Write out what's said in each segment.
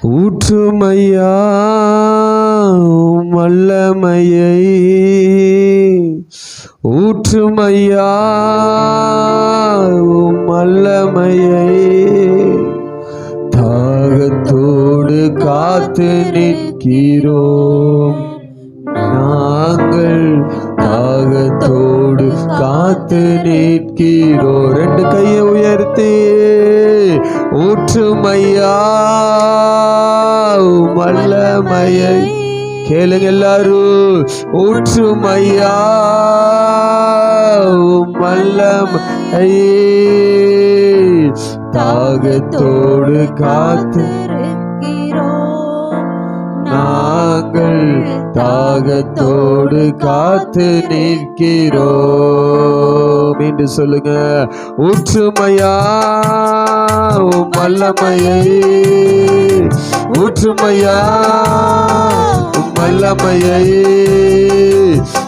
ஊற்றுமையா வல்லமையை, ஊற்றுமையா வல்லமையை, தாகத்தோடு காத்து நிற்கிறோம் நாங்கள், தாகத்தோடு காத்து நிற்கிறோம். ரெண்டு கையை உயர்த்தி ஊற்றுமையா வல்லமையை கேளுங்க எல்லாரும். ஊற்றுமையா வல்லமையை, தாகத்தோடு காத்து நாங்கள், தாகத்தோடு காத்து நிற்கிறோம் என்று சொல்லுங்க. ஊற்றுமையா வல்லமையை, ஊற்றுமையா வல்லமையை,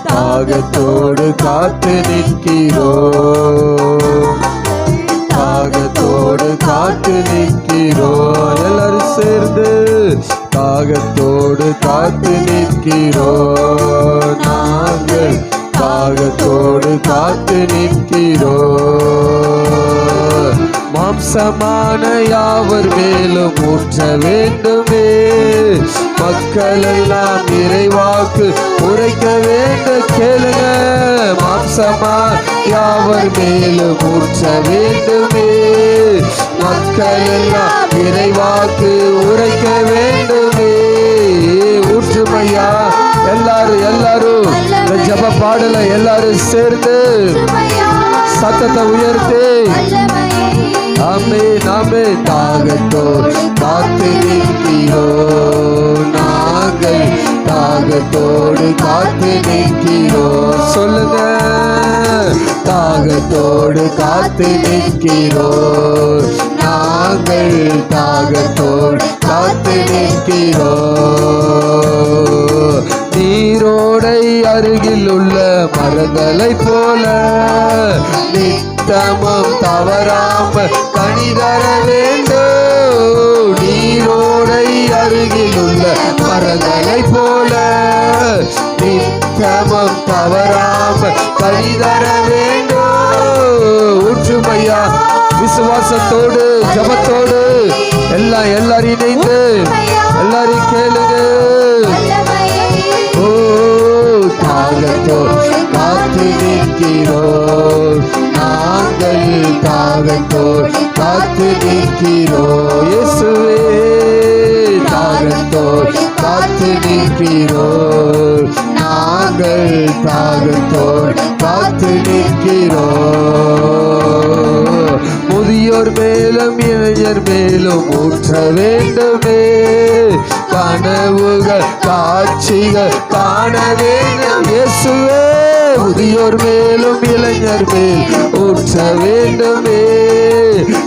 தாகத்தோடு காத்து நிற்கிறோம், தாகத்தோடு காத்து நிற்கிறோம். எல்லாரும் சேர்ந்து தாகத்தோடு காத்து நிற்கிறோம் நாங்கள், தாகத்தோடு காத்து நிற்கிறோம். மாம்சமான யாவர் மேலும் ஊற்ற வேண்டுமே, மக்கள் எல்லாம் இறைவாக்கு உரைக்க வேண்டும். கேளுங்க, மாம்சமான யாவர் மேலும் ஊற்ற வேண்டுமே, மக்கள் எல்லாம் இறைவாக்கு உரைக்க வேண்டுமே. ஊற்றுமையா எல்லாரும் எல்லாரும் ஜப பாடல எல்லாரும் சேர்ந்து சத்தத்தை உயர்த்தி ஆமே நாமே, தாகத்தோடு காத்து நிற்கிறோம் நாங்கள், தாகத்தோடு காத்து நிற்கிறோம். சொல்லுங்க, தாகத்தோடு காத்து நிற்கிறோம் நாங்கள், தாகத்தோடு காத்து நிற்கிறோம். நீரோடை அருகில் உள்ள மரங்களை போல நித்தமும் தவறாமல் கனி தர வேண்டும். நீரோடை அருகில் உள்ள மரங்களை போல நித்தமும் தவறாமல் கனி தர வேண்டும். ஊற்றுமையா விசுவாசத்தோடு ஜபத்தோடு எல்லாரும் இணைந்து எல்லாரும் கேளுங்க. ஓ, தாகத்தோடு காத்து நிற்கிறோம் நாங்கள், தாகத்தோடு காத்து நிற்கிறோம். இயேசுவே, தாகத்தோடு காத்து நிற்கிறோம் நாங்கள், தாகத்தோடு காத்து நிற்கிறோம். முதியோர் மேலும் இளைஞர் மேலும் ஊற்ற வேண்டுமே, கனவுகள் காட்சிகள் காண வேண்டும். இயேசுவே, முதியோர் மேலும் இளைஞர் மேல் ஊற்ற வேண்டுமே,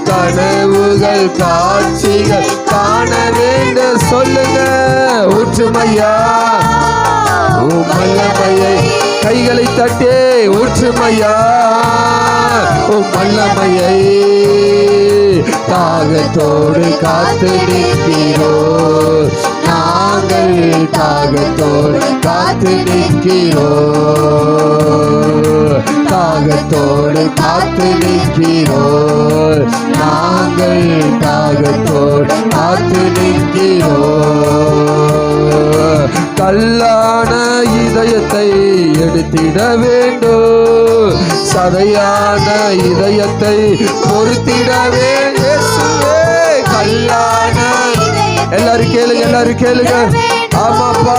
கனவுகள் காட்சிகள் காண வேண்டும். சொல்லுங்க, ஊற்றுமையா வல்லமையை, கைகளை தட்டே ஊற்றுமையா வல்லமையை, தாகத்தோடு காத்து நிற்கிறோம் நாங்கள், தாகத்தோடு காத்து நிற்கிறோம், தாகத்தோடு காத்து நிற்கிறோம் நாங்கள், தாகத்தோடு காத்து நிற்கிறோம். கல்லான இதயத்தை எடுத்திட வேண்டும், சதையான இதயத்தை பொறுத்திட வேண்டும். கல்லான எல்லாரும் கேளுங்க, எல்லாரும் கேளுங்க. ஆமாப்பா,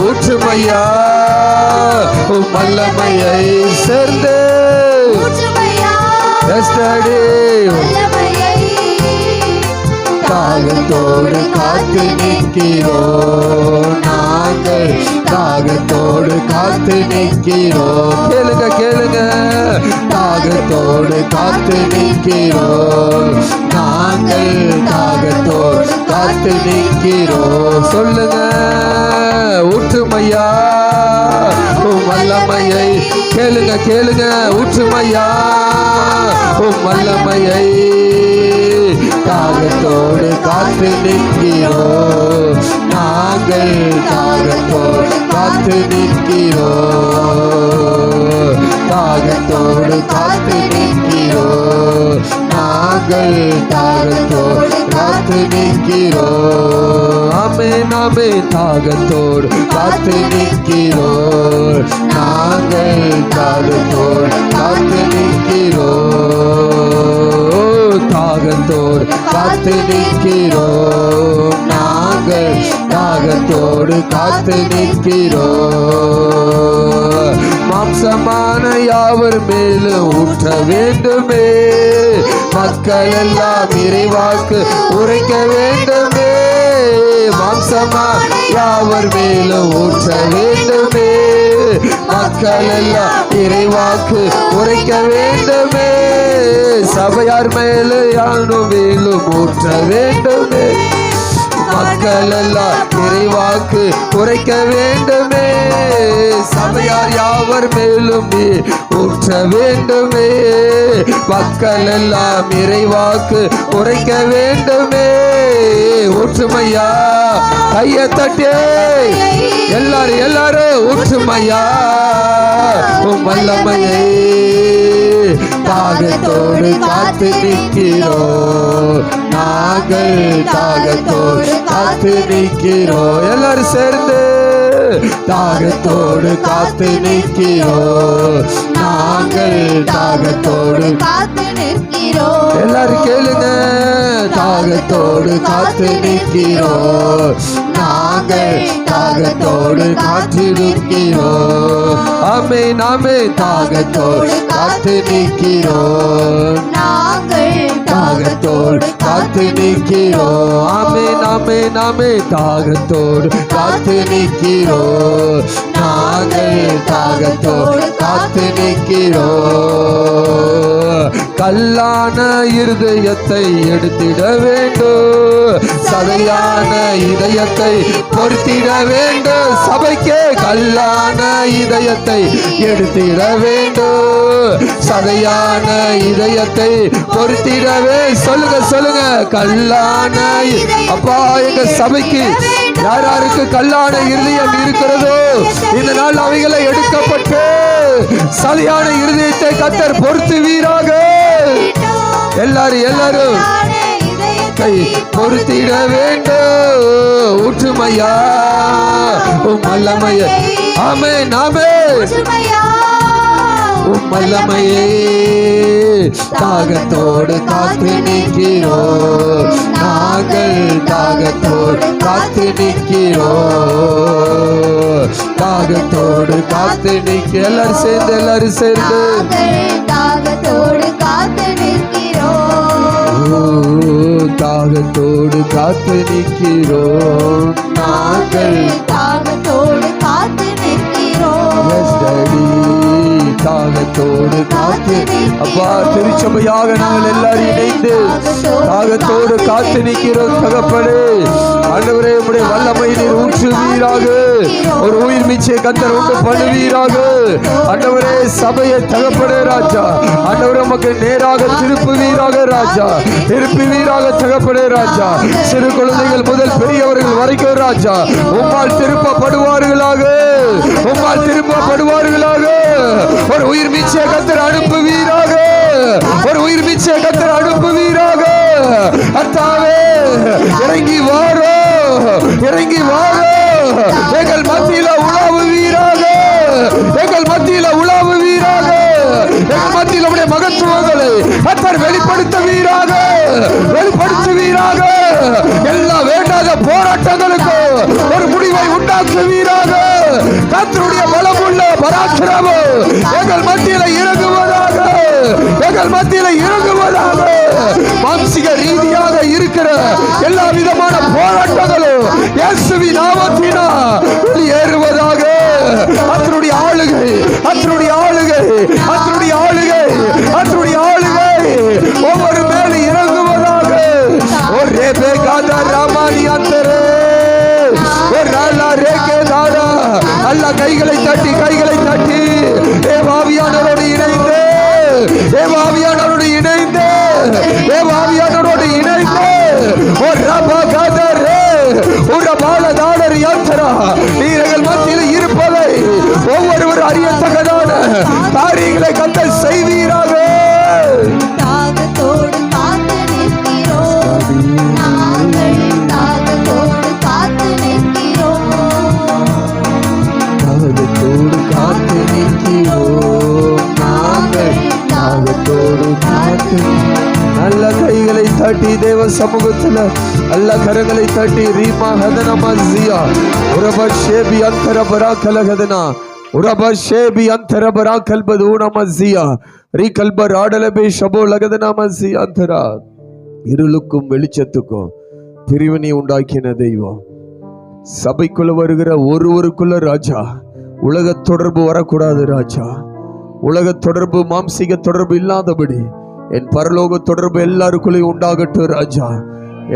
ஊற்றுமையா வல்லமையை சேர்ந்து தாகத்தோடு காத்து நிற்கிறோம் நாங்கள், தாகத்தோடு காத்து நிற்கிறோம். கேளுங்க கேளுங்க, தாகத்தோடு காத்து நிற்கிறோம் நாங்கள், தாகத்தோடு காத்து நிற்கிறோம். சொல்லுங்க, ஊற்றுமையா வல்லமையை கேளுங்க கேளுங்க. ஊற்றுமையா உம் வல்லமையை தாகத்தோடு காத்து நிற்கிறோம். நாங்கள் தாகத்தோடு காத்து நிற்கிறோம். தாகத்தோடு காத்து நிற்கிறோம். நாங்கள் தாகத்தோடு காத்து நிற்கிறோம். ஆமென் ஆமென். தாகத்தோடு காத்து நிற்கிறோம். நாங்கள் தாகத்தோடு காத்து நிற்கிறோம். தாகத்தோடு காத்து நிற்கிறோம். நாங்கள் தாகத்தோடு காத்து நிற்கிறோம். மாம்சமான யாவர் மேலும் ஊற்ற வேண்டுமே. மக்கள் எல்லாம் இறைவாக்கு உரைக்க வேண்டுமே. மாம்சமான யாவர் மேலும் ஊற்ற வேண்டுமே. மக்கள் எல்லாம் இறைவாக்கு உரைக்க வேண்டுமே. சபையார் மேலே யானும் மேலும் ஊற்ற வேண்டுமே. மக்கள் எல்லாம் இறைவாக்கு உரைக்க வேண்டுமே. சபையார் யாவர் மேலும் ஊற்ற வேண்டுமே. மக்கள் எல்லாம் இறைவாக்கு உரைக்க வேண்டுமே. ஊற்றுமையா கைய தட்டே எல்லாரும் ஊற்றுமையா உம் வல்லமையை தாகத்தோடு காத்து நிற்கிறோம். நாங்கள் தாகத்தோடு காத்து நிற்கிறோம். எல்லாரும் சேர்ந்து தாகத்தோடு காத்து நிற்கிறோம். நாங்கள் தாகத்தோடு காத்து நிற்கிறோம். எல்லாரும் கேளுங்க. தாகத்தோடு காத்து நிற்கிறோம். நாங்கள் தாகத்தோடு காத்து நிற்கிறோம். ஆமென் ஆமென். தாகத்தோடு காத்து நிற்கிறோம். நாங்கள் தாகத்தோடு காத்து நிற்கிறோம். ஆமென் ஆமென் ஆமென். தாகத்தோடு காத்து நிற்கிறோம். நாங்கள் தாகத்தோடு காத்து நிற்கிறோம். கல்லான இருதயத்தை எடுத்திட வேண்டும். சதையான இதயத்தை பொறுத்திட வேண்டும். சபைக்கே கல்லான இதயத்தை எடுத்திட வேண்டும். சதையான இதயத்தை பொறுத்திடவே. சொல்லுங்க சொல்லுங்க. கல்லான அப்பா எங்க சபைக்கு யார் யாருக்கு கல்லான இருதயம் இருக்கிறதோ இந்த நாள் அவைகளை எடுக்கப்பட்டு சதையான இருதயத்தை கர்த்தர் பொறுத்துவீராக. எல்லாரும் கை பொறுத்திட வேண்டும். ஊற்றுமையா உம் வல்லமையை. ஆமென் ஆமென். உம் வல்லமையை தாகத்தோடு காத்து நிற்கிறோம். நாங்கள் தாகத்தோடு காத்து நிற்கிறோம். தாகத்தோடு காத்து நிற்க. எல்லாரும் சேர்ந்து தாகத்தோடு காத்து நிற்கிறோம். தாகத்தோடு காத்து நிற்கிறோம். நாங்கள் தாகத்தோடு காத்து நிற்கிறோம். தாகத்தோடு காத்து. அப்பா திருச்சபையாக நாங்கள் எல்லாரும் இணைந்து தாகத்தோடு காத்து நிற்கிறோம். தகப்பனே ஆண்டவரே உம்முடைய வல்லமை நீர் ஊற்றுவீராக. ஒரு உயிர் மீட்சியை கர்த்தர் உண்டு பண்ணுவீராக. ஆண்டவரே சபையை தகப்பனே ராஜா ஆண்டவரே உமக்கு நேராக திருப்புவீராக ராஜா. திருப்புவீராக தகப்பனே ராஜா. சிறு குழந்தைகள் முதல் பெரியவர்கள் வரைக்கும் ராஜா உம்மால் திருப்பப்படுவார்களாக. உம்மால் திருப்பப்படுவார்களாக. ஒரு உயிர் மீட்சியை கர்த்தர் அனுப்புவீராக. ஒரு உயிர் மீட்சியை கர்த்தர் அனுப்புவீராக. கர்த்தாவே இறங்கி வாரோ இறங்கி வாரோ. எங்கள் மத்தியில உலாவுவீராக. எங்கள் மத்தியில உலாவுவீராக. எங்கள் மத்தியில் உடைய மகத்துவங்களை கர்த்தர் வெளிப்படுத்துவீராக. வெளிப்படுத்துவீராக. எல்லா வேண்டாத போராட்டங்களுக்கு ஒரு முடிவை உண்டாக்குவீராக. கர்த்தருடைய பலமுள்ள பராக்கிரமம் எங்கள் மத்தியில இறங்குவதாக. எங்கள் மத்தியில இறங்குவதாக. மாம்சிக ரீதியாக இருக்கிற எல்லா விதமான போராட்டங்களும் இயேசுவின் நாமத்தினால் வெளியேறுவதாக. கர்த்தருடைய ஆளுகை கர்த்தருடைய ஆளுகை கர்த்தருடைய ஆளுகை கர்த்தருடைய ஆளுகை ஒவ்வொரு மேலே இறங்குவதாக. ஒரு ரேபே காதா ராமானி அந்தரே ஒரு நாளா ரேகே தாரா. அல்ல கைகளை தட்டி கைகளை தட்டி தேவாவியானவரோடு இணைந்து தேவாவியானவரோடு இணைந்து பாலதாடர் யாத்திரா நீர்கள் மத்தியில் இருப்பதை ஒவ்வொருவர் அறியத்தக்கதான காரியங்களை கத்த செய்வீராக. தாகத்தோடு காத்து நிற்கிறோம் நாங்கள், தாகத்தோடு காத்து நிற்கிறோம், தாகத்தோடு காத்து நிற்கிறோம் நாங்கள், தாகத்தோடு காத்து. நல்ல கைகளை தட்டி தேவ சமூகத்துல நல்ல கரங்களை தட்டி ரீமா ஹதனமா ஜியா உரப ஷேபி அந்தர பராக்கல ஹதனா உரப ஷேபி அந்தர பராக்கல் பதூனமா ஜியா ரீ கல்பர் ஆடலபே ஷபோ லகதனாமா ஜியா அந்தரா. இருளுக்கும் வெளிச்சத்துக்கும் பிரிவினை உண்டாக்கின தெய்வம். சபைக்குள்ள வருகிற ஒருவருக்குள்ள ராஜா உலக தொடர்பு வரக்கூடாது ராஜா. உலக தொடர்பு மாம்சீக தொடர்பு இல்லாதபடி என் பரலோக தொடர்பு எல்லாருக்குள்ளேயும் உண்டாகட்டும் ராஜா.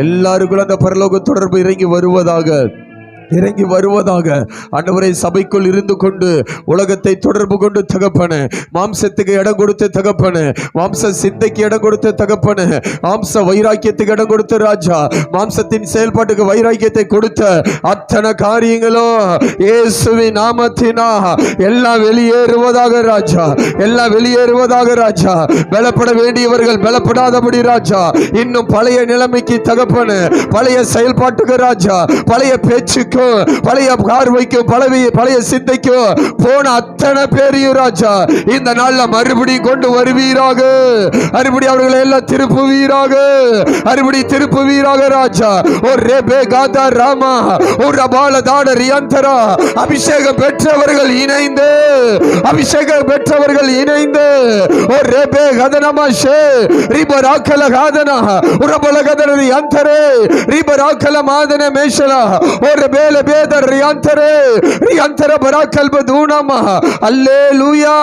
எல்லாருக்குள்ள அந்த பரலோக தொடர்பு இறங்கி வருவதாக ஆண்டவரே. சபைக்குள் இருந்து கொண்டு உலகத்தை தொடர்பு கொண்டு தகப்பனே, மாம்சத்துக்கு இடம் கொடுத்து தகப்பனே, மாம்ச சிந்தைக்கு இடம் கொடுத்து தகப்பனே, மாம்ச வைராக்கியத்துக்கு இடம் கொடுத்து ராஜா, மாம்சத்தின் செயல்பாட்டுக்கு வைராக்கியத்தை கொடுத்த அத்தனை காரியங்களும் இயேசுவின் நாமத்தினா எல்லாம் வெளியேறுவதாக ராஜா, எல்லாம் வெளியேறுவதாக ராஜா. பலப்பட வேண்டியவர்கள் பலப்படாதபடி ராஜா, இன்னும் பழைய நிலைமைக்கு தகப்பனே, பழைய செயல்பாட்டுக்கு ராஜா, பழைய பேச்சுக்கு, பழைய பார்வைக்கும், பழைய சிந்தைக்கும் போன அத்தனை பேரையும் ராஜா இந்த நாள்ல மறுபடியும் கொண்டு வருவீராக. மறுபடி அவர்களை எல்லாம் திருப்புவீராக ராஜா. ஒரு ரேபே காதா ராமா ஒரு ரபால தாட ரியாந்தரா. அபிஷேகம் பெற்றவர்கள் இணைந்து ஒரு ரேபே கதனமா ஷே ரிபராக்கல காதனா உரபல கதன ரியாந்தரே ரிபராக்கல மாதன மேஷலா ஒரு பேதர் ரியாந்தரே ரியாந்தர பராக்கல் பதூனமா. அல்லேலூயா.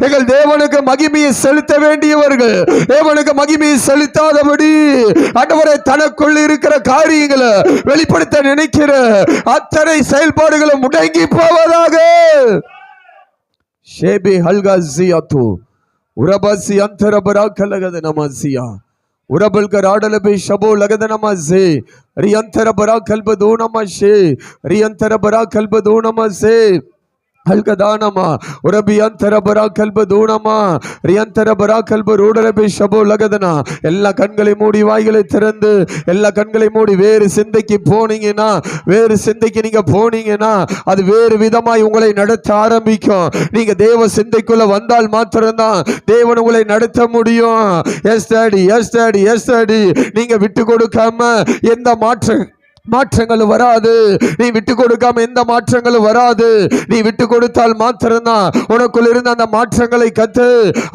எங்கள் தேவனுக்கு மகிமையை செலுத்த வேண்டியவர்கள் தேவனுக்கு மகிமையை செலுத்தாதபடி ஆண்டவரே தனக்குள் இருக்கிற காரியங்களை வெளிப்படுத்த நினைக்கிற அத்தனை செயல்பாடுகளும் முடங்கி போவதாக. ஷேபி ஹல்கா ஜியாத்து உரபசி அந்தர பராக்கல் கதனமசியா உரபல் கராடலபே ஷபோ லகதனமா ஜே ரியந்தர பராக்கல் பதூனமா ஷே ரியந்தர பராக்கல் பதூனமா ஜே ஹல்கதானமா உரபியந்தர பராக்கல் பதூனமா ரியந்தர பராக்கல் பரூடலபே ஷபோ லகதனா. எல்லா கண்களை மூடி வாய்களை திறந்து எல்லா கண்களை மூடி வேறு சிந்தைக்கு போனீங்கன்னா அது வேறு விதமாய் உங்களை நடத்த ஆரம்பிக்கும். நீங்க தேவ சிந்தைக்குள்ள வந்தால் மாத்திரம்தான் தேவன் உங்களை நடத்த முடியும். Yes daddy. நீங்க விட்டு கொடுக்காம எந்த மாற்றங்களும் வராது. நீ விட்டு கொடுக்காம எந்த மாற்றங்களும் வராது. நீ விட்டு கொடுத்தால் மாத்திரம்தான் உனக்குள் இருந்த அந்த மாற்றங்களை கத்து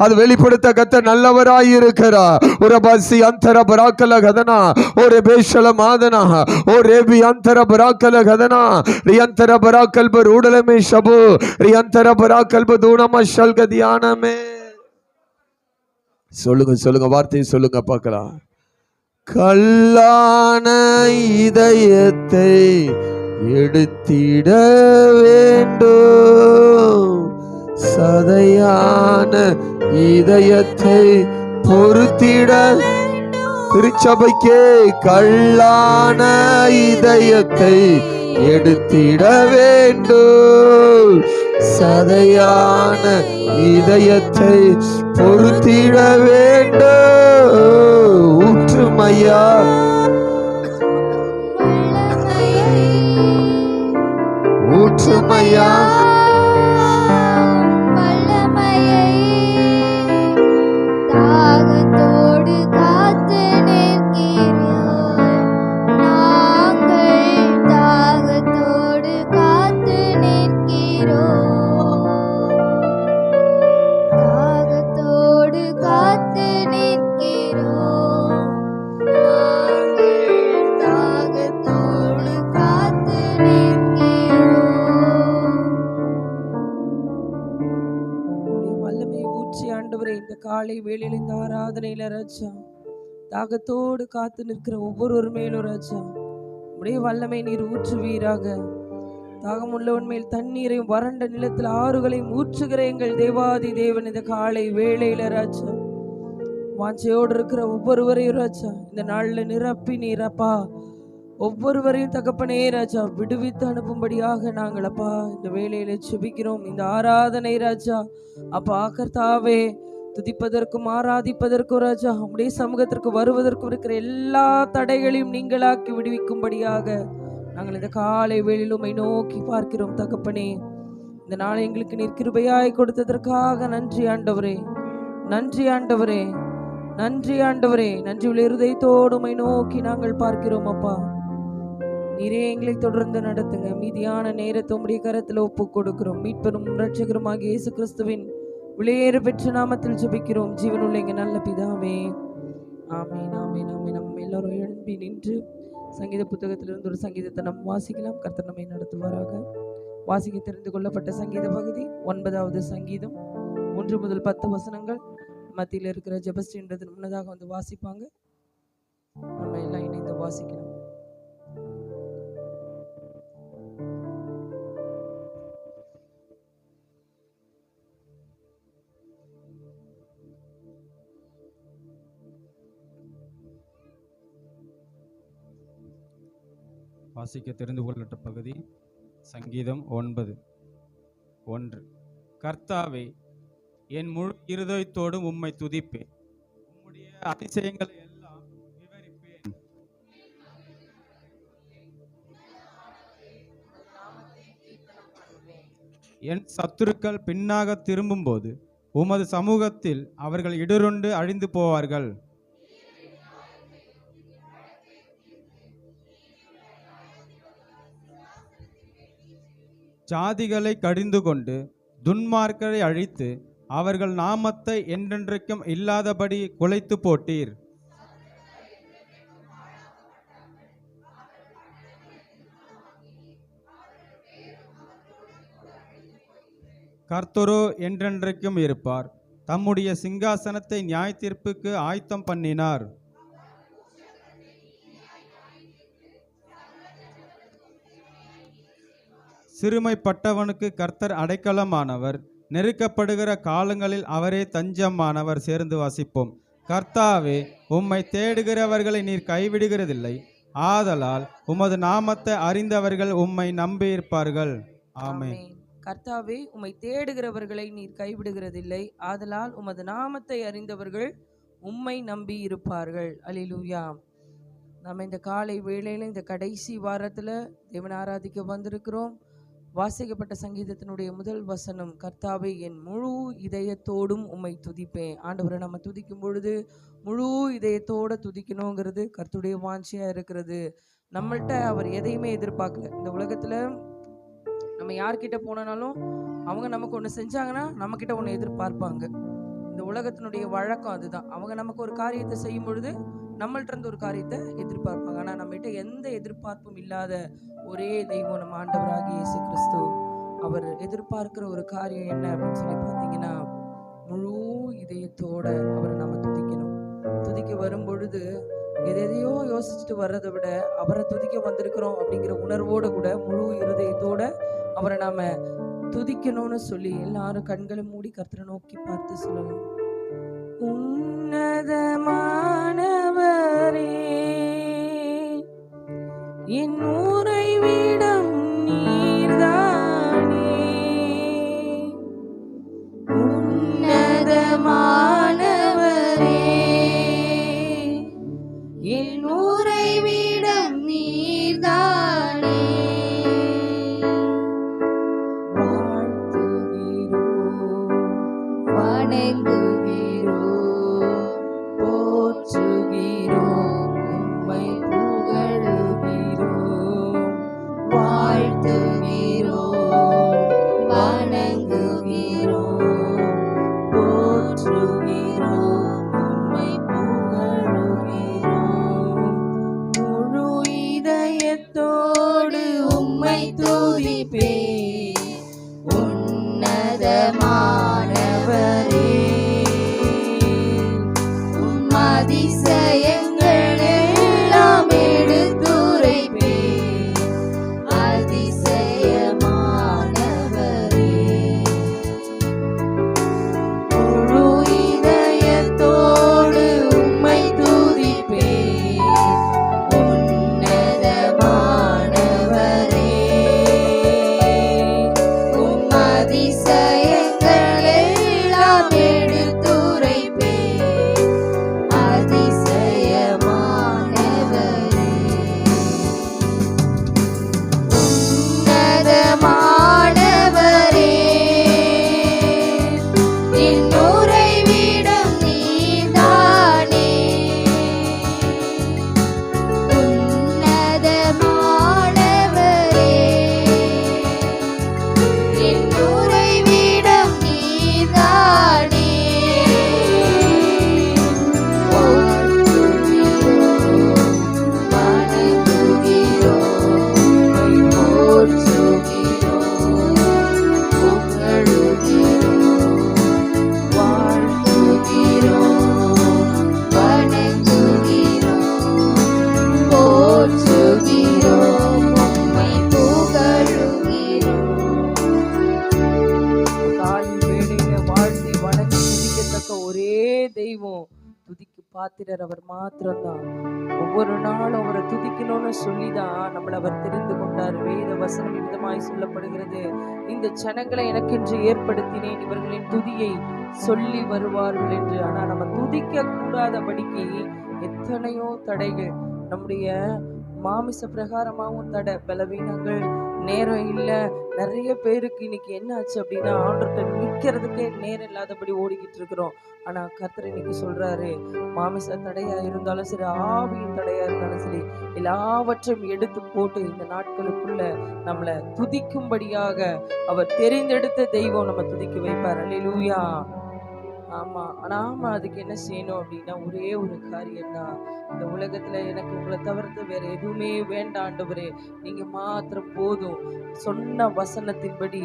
அது வெளிப்படுத்த கத்த நல்லவராய் இருக்கிறா. ஒரு பசி அந்தர பராக்கல கதனா ஒரு பேஷல மாதனா ஒரு ரேபி அந்தர பராக்கல கதனா ரியந்தர பராக்கல் பரூடலமே ஷபு ரியந்தர பராக்கல் பதூனமா ஷல்கதியானமே. சொல்லுங்க வார்த்தையை சொல்லுங்க பார்க்கலாம். கல்லான இதயத்தை எடுத்திட வேண்டும், சதையான இதயத்தை பொறுத்திட. திருச்சபைக்கே கல்லான இதயத்தை எடுத்திட வேண்டும், சதையான இதயத்தை பொறுத்திட வேண்டும். ஊற்றுமையா தாகத்தோடு காத்து நிற்கிறோம் நாங்கள், தாகத்தோடு காத்து நிற்கிறோம், தாகத்தோடு காத்து நிற்கிறோம் நாங்கள், தாகத்தோடு காத்து நிற்கிறோம். வல்லமை ஊற்றி ஆண்டவரே இந்த காலை வேளையில் இந்த ஆராதனையில ராஜா தாகத்தோடு காத்து நிற்கிற ஒவ்வொரு மேலும் ராஜா உடைய வல்லமை நீர் ஊற்றுவீராக. தாகம் உள்ளவன் மேல் தண்ணீரையும் வறண்ட நிலத்தில் ஆறுகளையும் ஊற்றுகிற எங்கள் தேவாதி தேவன் இந்த காலை வேளையில ராஜா வாஞ்சையோடு இருக்கிற ஒவ்வொருவரையும் ராஜா இந்த நாள்ல நிரப்பி நீரப்பா ஒவ்வொருவரையும் தகப்பனே ராஜா விடுவித்து அனுப்பும்படியாக நாங்கள் அப்பா இந்த வேலையில செபிக்கிறோம். இந்த ஆராதனை ராஜா அப்பா கர்த்தாவே துதிப்பதற்கும் ஆராதிப்பதற்கும் ராஜா உம்முடைய சமூகத்திற்கு வருவதற்கும் இருக்கிற எல்லா தடைகளையும் நீங்களாக்கி விடுவிக்கும்படியாக நாங்கள் இந்த காலை வேளையில் உம்மை நோக்கி பார்க்கிறோம் தகப்பனே. இந்த நாளை எங்களுக்கு நீர் கிருபையாய் கொடுத்ததற்காக நன்றி ஆண்டவரே, நன்றி ஆண்டவரே, நன்றி ஆண்டவரே. நன்றி உள்ள இருதயத்தோடு உம்மை நோக்கி நாங்கள் பார்க்கிறோம் அப்பா. நீரே எங்களை தொடர்ந்து நடத்துங்க. மீதியான நேரத்தை உம்முடைய கரத்தில் ஒப்பு கொடுக்கிறோம். மீட்பரும் இரட்சகருமாகிய இயேசு கிறிஸ்துவின் விலையேறு பெற்ற நாமத்தில் ஜெபிக்கிறோம் ஜீவனுள்ள எங்க நல்ல பிதாவே, ஆமென், ஆமென், ஆமென். நம்ம எல்லாரும் எழும்பி நின்று சங்கீத புத்தகத்திலிருந்து ஒரு சங்கீதத்தை நம்ம வாசிக்கலாம். கர்த்தர் நம்மை நடத்துவாராக. வாசிக்க தெரிந்து கொள்ளப்பட்ட சங்கீத பகுதி 9வது சங்கீதம் 1 முதல் 10 வசனங்கள். மத்தியில் இருக்கிற ஜெபஸ்ரீன்றது முன்னதாக வந்து வாசிப்பாங்க. நம்ம எல்லாம் இணைந்து வாசிக்கலாம். வாசிக்க தெரிந்து கொள்ளப்பட்ட பகுதி சங்கீதம் 9:1. கர்த்தாவே, என் முழு இருதயத்தோடும் உம்மை துதிப்பேன், உம்முடைய அதிசயங்களை எல்லாம் விவரிப்பேன். என் சத்துருக்கள் பின்னாக திரும்பும்போது உமது சமூகத்தில் அவர்கள் இடருண்டு அழிந்து போவார்கள். ஜாதிகளை கடிந்து கொண்டு துன்மார்க்கரை அழித்து அவர்கள் நாமத்தை என்றென்றைக்கும் இல்லாதபடி குலைத்து போட்டீர். கர்த்தரோ என்றென்றைக்கும் இருப்பார், தம்முடைய சிங்காசனத்தை நியாய தீர்ப்புக்கு ஆயத்தம் பண்ணினார். சிறுமைப்பட்டவனுக்கு கர்த்தர் அடைக்கலமானவர், நெருக்கப்படுகிற காலங்களில் அவரே தஞ்சமானவர். சேர்ந்து வாசிப்போம். கர்த்தாவே, உம்மை தேடுகிறவர்களை நீர் கைவிடுகிறதில்லை, ஆதலால் உமது நாமத்தை அறிந்தவர்கள் உம்மை நம்பியிருப்பார்கள். ஆமென். கர்த்தாவே, உம்மை தேடுகிறவர்களை நீர் கைவிடுகிறதில்லை, ஆதலால் உமது நாமத்தை அறிந்தவர்கள் உம்மை நம்பி இருப்பார்கள். அல்லேலூயா. நம்ம இந்த காலை வேளையில இந்த கடைசி வாரத்துல தேவனை ஆராதிக்க வந்திருக்கிறோம். வாசிக்கப்பட்ட சங்கீதத்தினுடைய முதல் வசனம், கர்த்தாவே, என் முழு இதயத்தோடும் உம்மை துதிப்பேன். ஆண்டவரை நம்ம துதிக்கும் பொழுது முழு இதயத்தோட துதிக்கணுங்கிறது கர்த்தருடைய வாஞ்சியா இருக்கிறது. நம்மள்கிட்ட அவர் எதையுமே எதிர்பார்க்கல. இந்த உலகத்துல நம்ம யார்கிட்ட போனாலும் அவங்க நமக்கு ஒன்று செஞ்சாங்கன்னா நம்மக்கிட்ட ஒன்று எதிர்பார்ப்பாங்க. இந்த உலகத்தினுடைய வழக்கம் அதுதான். அவங்க நமக்கு ஒரு காரியத்தை செய்யும் பொழுது நம்மள்ட்ட இருந்து ஒரு காரியத்தை எதிர்பார்ப்பாங்க. ஆனால் நம்மகிட்ட எந்த எதிர்பார்ப்பும் இல்லாத ஒரே தெய்வம் நம்ம ஆண்டவராகிய இயேசு கிறிஸ்து. அவர் எதிர்பார்க்கிற ஒரு காரியம் என்ன அப்படின்னு சொல்லி பார்த்தீங்கன்னா, முழு இதயத்தோட அவரை நம்ம துதிக்கணும். துதிக்க வரும் பொழுது எதையோ யோசிச்சுட்டு வர்றதை விட அவரை துதிக்க வந்திருக்கிறோம் அப்படிங்கிற உணர்வோடு கூட முழு இருதயத்தோட அவரை நாம துதிக்கணும்னு சொல்லி எல்லாரும் கண்களை மூடி கர்த்தரை நோக்கி பார்த்து சொல்லலாம். உன்னதமானவரே, என் உறைவிடம் நீர்தானே. உன்னதமானவரே, என் உறைவிடம் நீர்தானே. வாழ்த்துகிறோம், வணங்குகிறோம், போற்றுகிறோம், உம்மை புகழுகிறோம். வாழ்த்துகிறோம், வணங்குகிறோம், போற்றுகிறோம், உம்மை புகழுகிறோம். முழு இதயத்தோடு உம்மை துதிப்பேன். உன்னதமானவரே, உம் அதிசயங்கள் எல்லாம் எடுத்துரைப்பேன். அதிசயமானவரே, முழு இதயத்தோடு உம்மை துதிப்பேன். உன்னதமானவரே, பாத்திரர் அவர் மாத்திரம்தான். ஒவ்வொரு நாளும் அவரை துதிக்கணும்னு சொல்லிதான் நம்மளை அவர் தெரிந்து கொண்டார். வேத வசனம் விதமாய் சொல்லப்படுகிறது, இந்த ஜனங்களை எனக்கென்று ஏற்படுத்தினேன், இவர்களின் துதியை சொல்லி வருவார்கள் என்று. ஆனா நம்ம துதிக்க கூடாதபடிக்கு எத்தனையோ தடைகள், நம்முடைய மாமிச பிரகாரமாகவும் தடை, பலவீனங்கள், நேரம் இல்லை. நிறைய பேருக்கு இன்னைக்கு என்ன ஆச்சு அப்படின்னா, ஆண்டவர்கிட்ட நிற்கிறதுக்கே நேரம் இல்லாதபடி ஓடிக்கிட்டு இருக்கிறோம். ஆனா கர்த்தர் இன்னைக்கு சொல்றாரு, மாமிச தடையா இருந்தாலும் சரி, ஆவியின் தடையா இருந்தாலும் சரி, எல்லாவற்றையும் எடுத்து போட்டு இந்த நாட்களுக்குள்ள நம்மளை துதிக்கும்படியாக அவர் தெரிந்தெடுத்த தெய்வம் நம்ம துதிக்க வைப்பார். அல்லேலூயா. ஆமா. நாம அதுக்கு என்ன செய்யணும் அப்படின்னா, ஒரே ஒரு காரியம் தான். இந்த உலகத்துல எனக்கு உங்களை தவிர்த்து வேற எதுவுமே வேண்டாம் ஆண்டவரே, நீங்க மாத்திரம் போதும். சொன்ன வசனத்தின்படி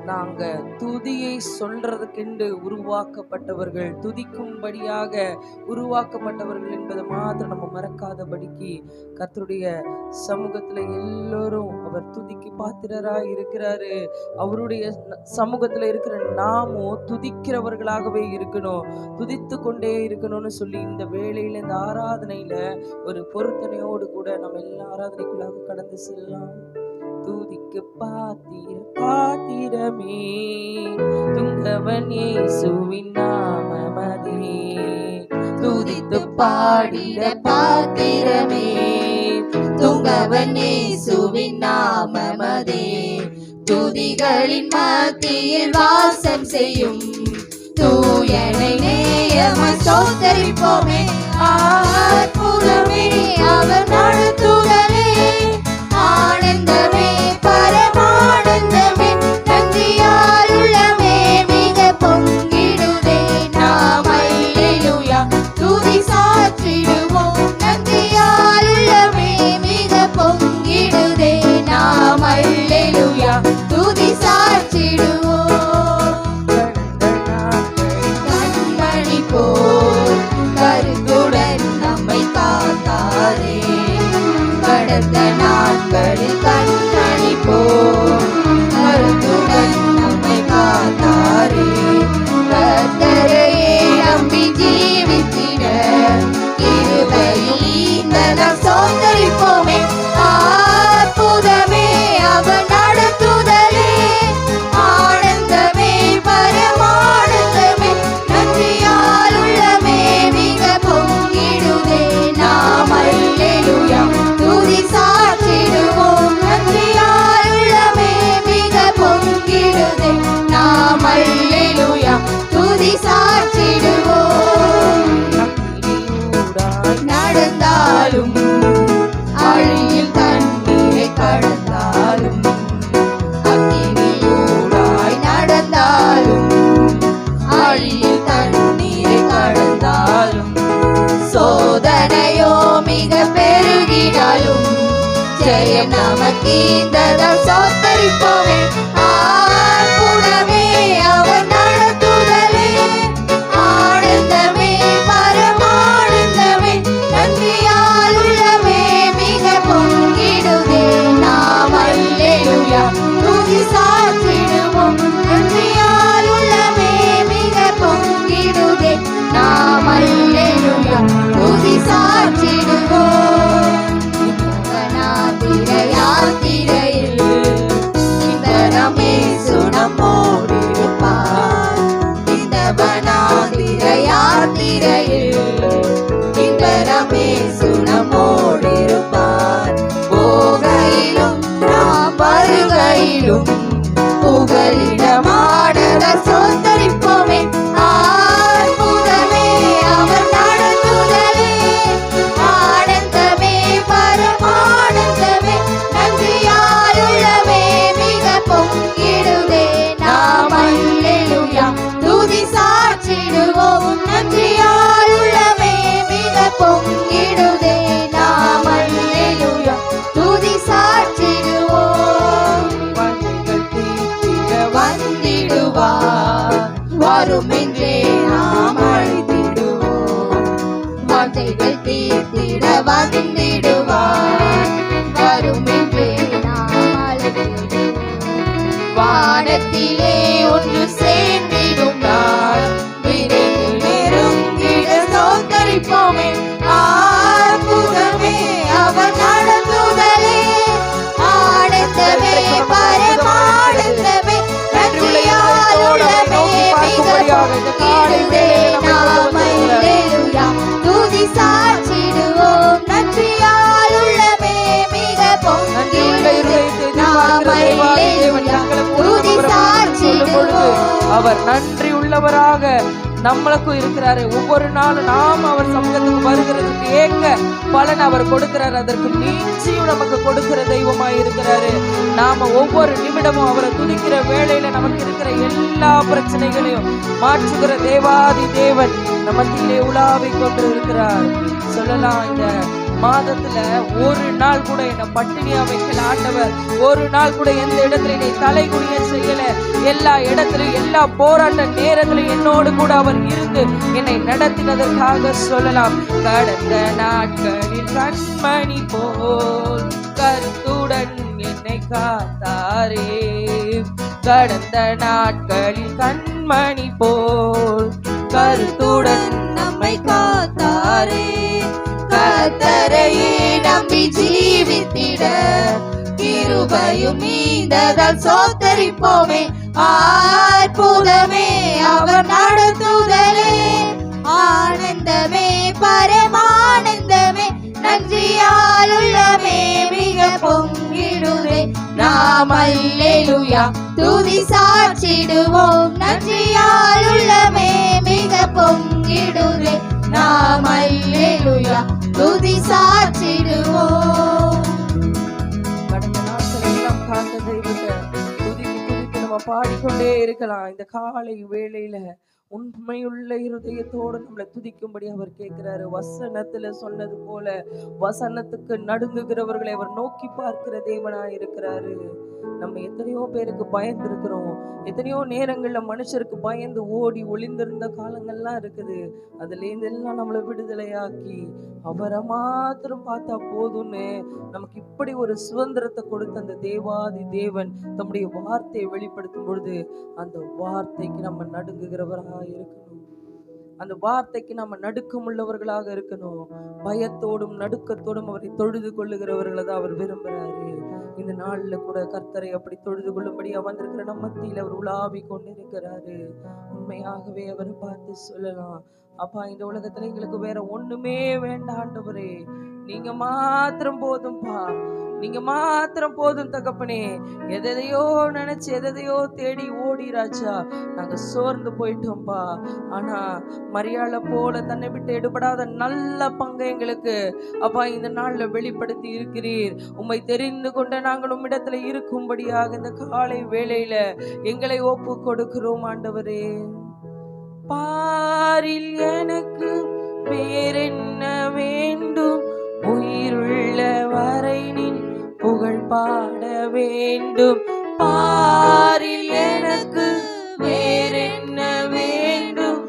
நாங்க துதியை சொல்றதுக்கென்று உருவாக்கப்பட்டவர்கள், துதிக்கும்படியாக உருவாக்கப்பட்டவர்கள் என்பதை மாத்திரம் நம்ம மறக்காதபடிக்கு கர்த்தருடைய சமூகத்துல எல்லோரும் அவர் துதிக்கு பாத்திரராய் இருக்கிறாரு. அவருடைய சமூகத்துல இருக்கிற நாமும் துதிக்கிறவர்களாகவே இருக்கணும், துதித்து கொண்டே இருக்கணும்னு சொல்லி இந்த வேளையில, இந்த ஆராதனையில ஒரு பொருத்தனையோடு கூட நம்ம எல்லா ஆராதனைக்குள்ளாக கடந்து செல்லலாம். துதிக்கு பாத்திரமே துங்கவன் இயேசுவின் நாமமதே, துதித்து பாடிட பாத்திரமே துங்கவன் இயேசுவின் நாமமதே, துதிகளின் மத்தியில் வாசம் செய்யும் தூயனை நேயமாய் ஸ்தோத்தரிப்போமே. அற்புதமே அவர் நடத்துதலே, ஆனந்தமே பரமானந்தமே, நன்றியால் உள்ளமே மிக பொங்கிடுதே. நாம் அல்லேலூயா துதி சாற்றிடுவோம், நன்றியால் உள்ளமே மிக பொங்கிடுதே. நாம் அல்லேலூயா துதி சாற்றிடுவோம். கண்மணி போல் கருத்துடன் நம்மை காத்தாரே, கடந்த நாட்களில் கண்மணி போல் கருத்துடன் நம்மை காத்தாரே. கர்த்தரையே நம்பி ஜீவித்திட கிருபையில் ஈந்ததால் ஸ்தோத்தரிப்போமே. அற்புதமே அவர் நடத்துதலே, ஆனந்தமே பரமானந்தமே, நன்றியால் உள்ளமே மிக பொங்கிடுதே. நாம் அல்லேலூயா துதி சாற்றிடுவோம், நன்றியால் உள்ளமே மிக பொங்கிடுதே. நாம் அல்லேலூயா துதி சாற்றிடுவோம். நடந்தாலும் அழியில் தண்ணீரை கடந்தாலும், அக்கினியூடாய் நடந்தாலும் அழியில் தண்ணீரை கடந்தாலும், சோதனையோ மிக பெருகினாலும் ஜெயம் நமக்கீந்ததால் ஸ்தோத்தரிப்போமே. அற்புதமே அவர் நடத்துதலே, ஆனந்தமே பரமானந்தமே, நன்றியால் உள்ளமே மிக பொங்கிடுதே. நாம் அல்லேலூயா துதி சாற்றிடுவோம், நன்றியால் உள்ளமே மிக பொங்கிடுதே. நாம் அல்லேலூயா துதி சாற்றிடுவோம். யாத்திரையில் இந்த நம்மேசு நம்மோடிருப்பார், இந்த யாத்திரையில் இந்த நம்மேசு நம்மோடிருப்பார். போகையிலும் நாம் வருகையிலும் புகலிடமானத ஸ்தோத்தரிப்போமே. அற்புதமே அவர் நடத்துதலே, ஆனந்தமே பரமானந்தமே, நன்றியால் உள்ளமே மிக பொங்கிடுதே. நாம் அல்லேலூயா துதி சாற்றிடுவோம், நன்றியால் உள்ளமே மிக பொங்கிடுதே. நாம் அல்லேலூயா துதி சாற்றிடுவோம். வாஞ்சைகள் தீர்த்திட வந்திடுவார், வரும் என்றே நாம் அழைத்திடுவோம். வாஞ்சைகள் தீர்த்திட வந்திடுவார், வரும் என்றே நாம் அழைத்திடுவோம். வானத்திலே ஒன்று சேர்ந்திடும் நாள் விரைவில் நெருங்கிட ஸ்தோத்தரிப்போம். அவர் நன்றி உள்ளவராக நம்மளுக்கும் இருக்கிறாரு. ஒவ்வொரு நாளும் நாம் அவர் சமூகத்துக்கு வருகிறதுக்கு ஏங்க பலன் அவர் கொடுக்கிறாரு. அதற்கு நீச்சியும் நமக்கு கொடுக்கிற தெய்வமாய் இருக்கிறாரு. நாம ஒவ்வொரு நிமிடமும் அவரை துதிக்கிற வேளையில நமக்கு இருக்கிற எல்லா பிரச்சனைகளையும் மாற்றுகிற தேவாதி தேவன் நமத்திலே உலாவை கொண்டு இருக்கிறார். சொல்லலாம், இந்த மாதத்துல ஒரு நாள் கூட என்ன பட்டினியா வைக்கல ஆண்டவர். ஒரு நாள் கூட எந்த இடத்துல என்னை தலைகுனிய செய்யல. எல்லா இடத்திலும் எல்லா போராட்ட நேரத்திலும் என்னோடு கூட அவர் இருந்து என்னை நடத்தினதற்காக சொல்லலாம். கடந்த நாட்களில் கண்மணி போல் கருத்துடன் என்னை காத்தாரே. கடந்த நாட்களில் கண்மணி போல் கருத்துடன் நம்மை காத்தாரே. கர்த்தரையே நம்பி ஜீவித்திட கிருபையும் நீந்ததால் சோத்தரிப்போமே. அற்புதமே அவர் நடத்துதலே, ஆனந்தமே பரமானந்தமே, நன்றியால் உள்ளமே மிக பொங்கிடுதே. நாம் அல்லேலூயா துதி சாட்சிடுவோம், நன்றியால் உள்ளமே மிக பொங்கிடுதே. நாம் அல்லேலூயா துதி சாட்சிடுவோம். கடந்த நாட்களை எல்லாம் காத்த தெய்வத்தை துதித்து நம்ம பாடிக்கொண்டே இருக்கலாம். இந்த காலை வேளையில உண்மையுள்ள இருதயத்தோடு நம்மளை துதிக்கும்படி அவர் கேட்கிறாரு. வசனத்துல சொன்னது போல வசனத்துக்கு நடுங்குகிறவர்களை அவர் நோக்கி பார்க்கிற தேவனா இருக்கிறாரு. நம்ம எத்தனையோ பேருக்கு பயந்து இருக்கிறோம். எத்தனையோ நேரங்கள்ல மனுஷருக்கு பயந்து ஓடி ஒளிந்திருந்த காலங்கள்லாம் இருக்குது. அதுல இருந்தெல்லாம் நம்மளை விடுதலையாக்கி அவரை மாத்திரம் பார்த்தா போதும்னு நமக்கு இப்படி ஒரு சுதந்திரத்தை கொடுத்த அந்த தேவாதி தேவன் தம்முடைய வார்த்தையை வெளிப்படுத்தும் பொழுது அந்த வார்த்தைக்கு நம்ம நடுங்குகிறவராக இருக்கணும். அந்த வார்த்தைக்கு நம்ம நடுக்கம் உள்ளவர்களாக இருக்கணும். பயத்தோடும் நடுக்கத்தோடும் அவரை தொழுது கொள்ளுகிறவர்களை தான் அவர் விரும்புகிறாரு. இந்த நாள்ல கூட கர்த்தரை அப்படி தொழுது கொள்ளும்படி வந்திருக்கிற நம்ம மத்தியில் அவர் உலாவி கொண்டிருக்கிறாரு. உண்மையாகவே அவரை பார்த்து சொல்லலாம், அப்பா இந்த உலகத்துல எங்களுக்கு வேற ஒண்ணுமே வேண்டாம் ஆண்டவரே, நீங்க மாத்திரம் போதும்பா, நீங்க மாத்திரம் போதும் தகப்பனே. எதையோ நினைச்சு எதையோ தேடி ஓடி ராஜா நாங்க சோர்ந்து போயிட்டோம்பா. ஆனா மரியாதை போல தன்னை விட்டு எடுபடாத நல்ல பங்கை எங்களுக்கு அப்பா இந்த நாள்ல வெளிப்படுத்தி இருக்கிறீர். உம்மை தெரிந்து கொண்ட நாங்கள் உம்மிடத்துல இருக்கும்படியாக இந்த காலை வேளையில எங்களை ஒப்பு கொடுக்கிறோம் ஆண்டவரே. பாரில் எனக்கு வேறென்ன வேண்டும், உயிருள்ள வரை நின் புகழ் பாட வேண்டும். பாரில் எனக்கு வேறென்ன வேண்டும்,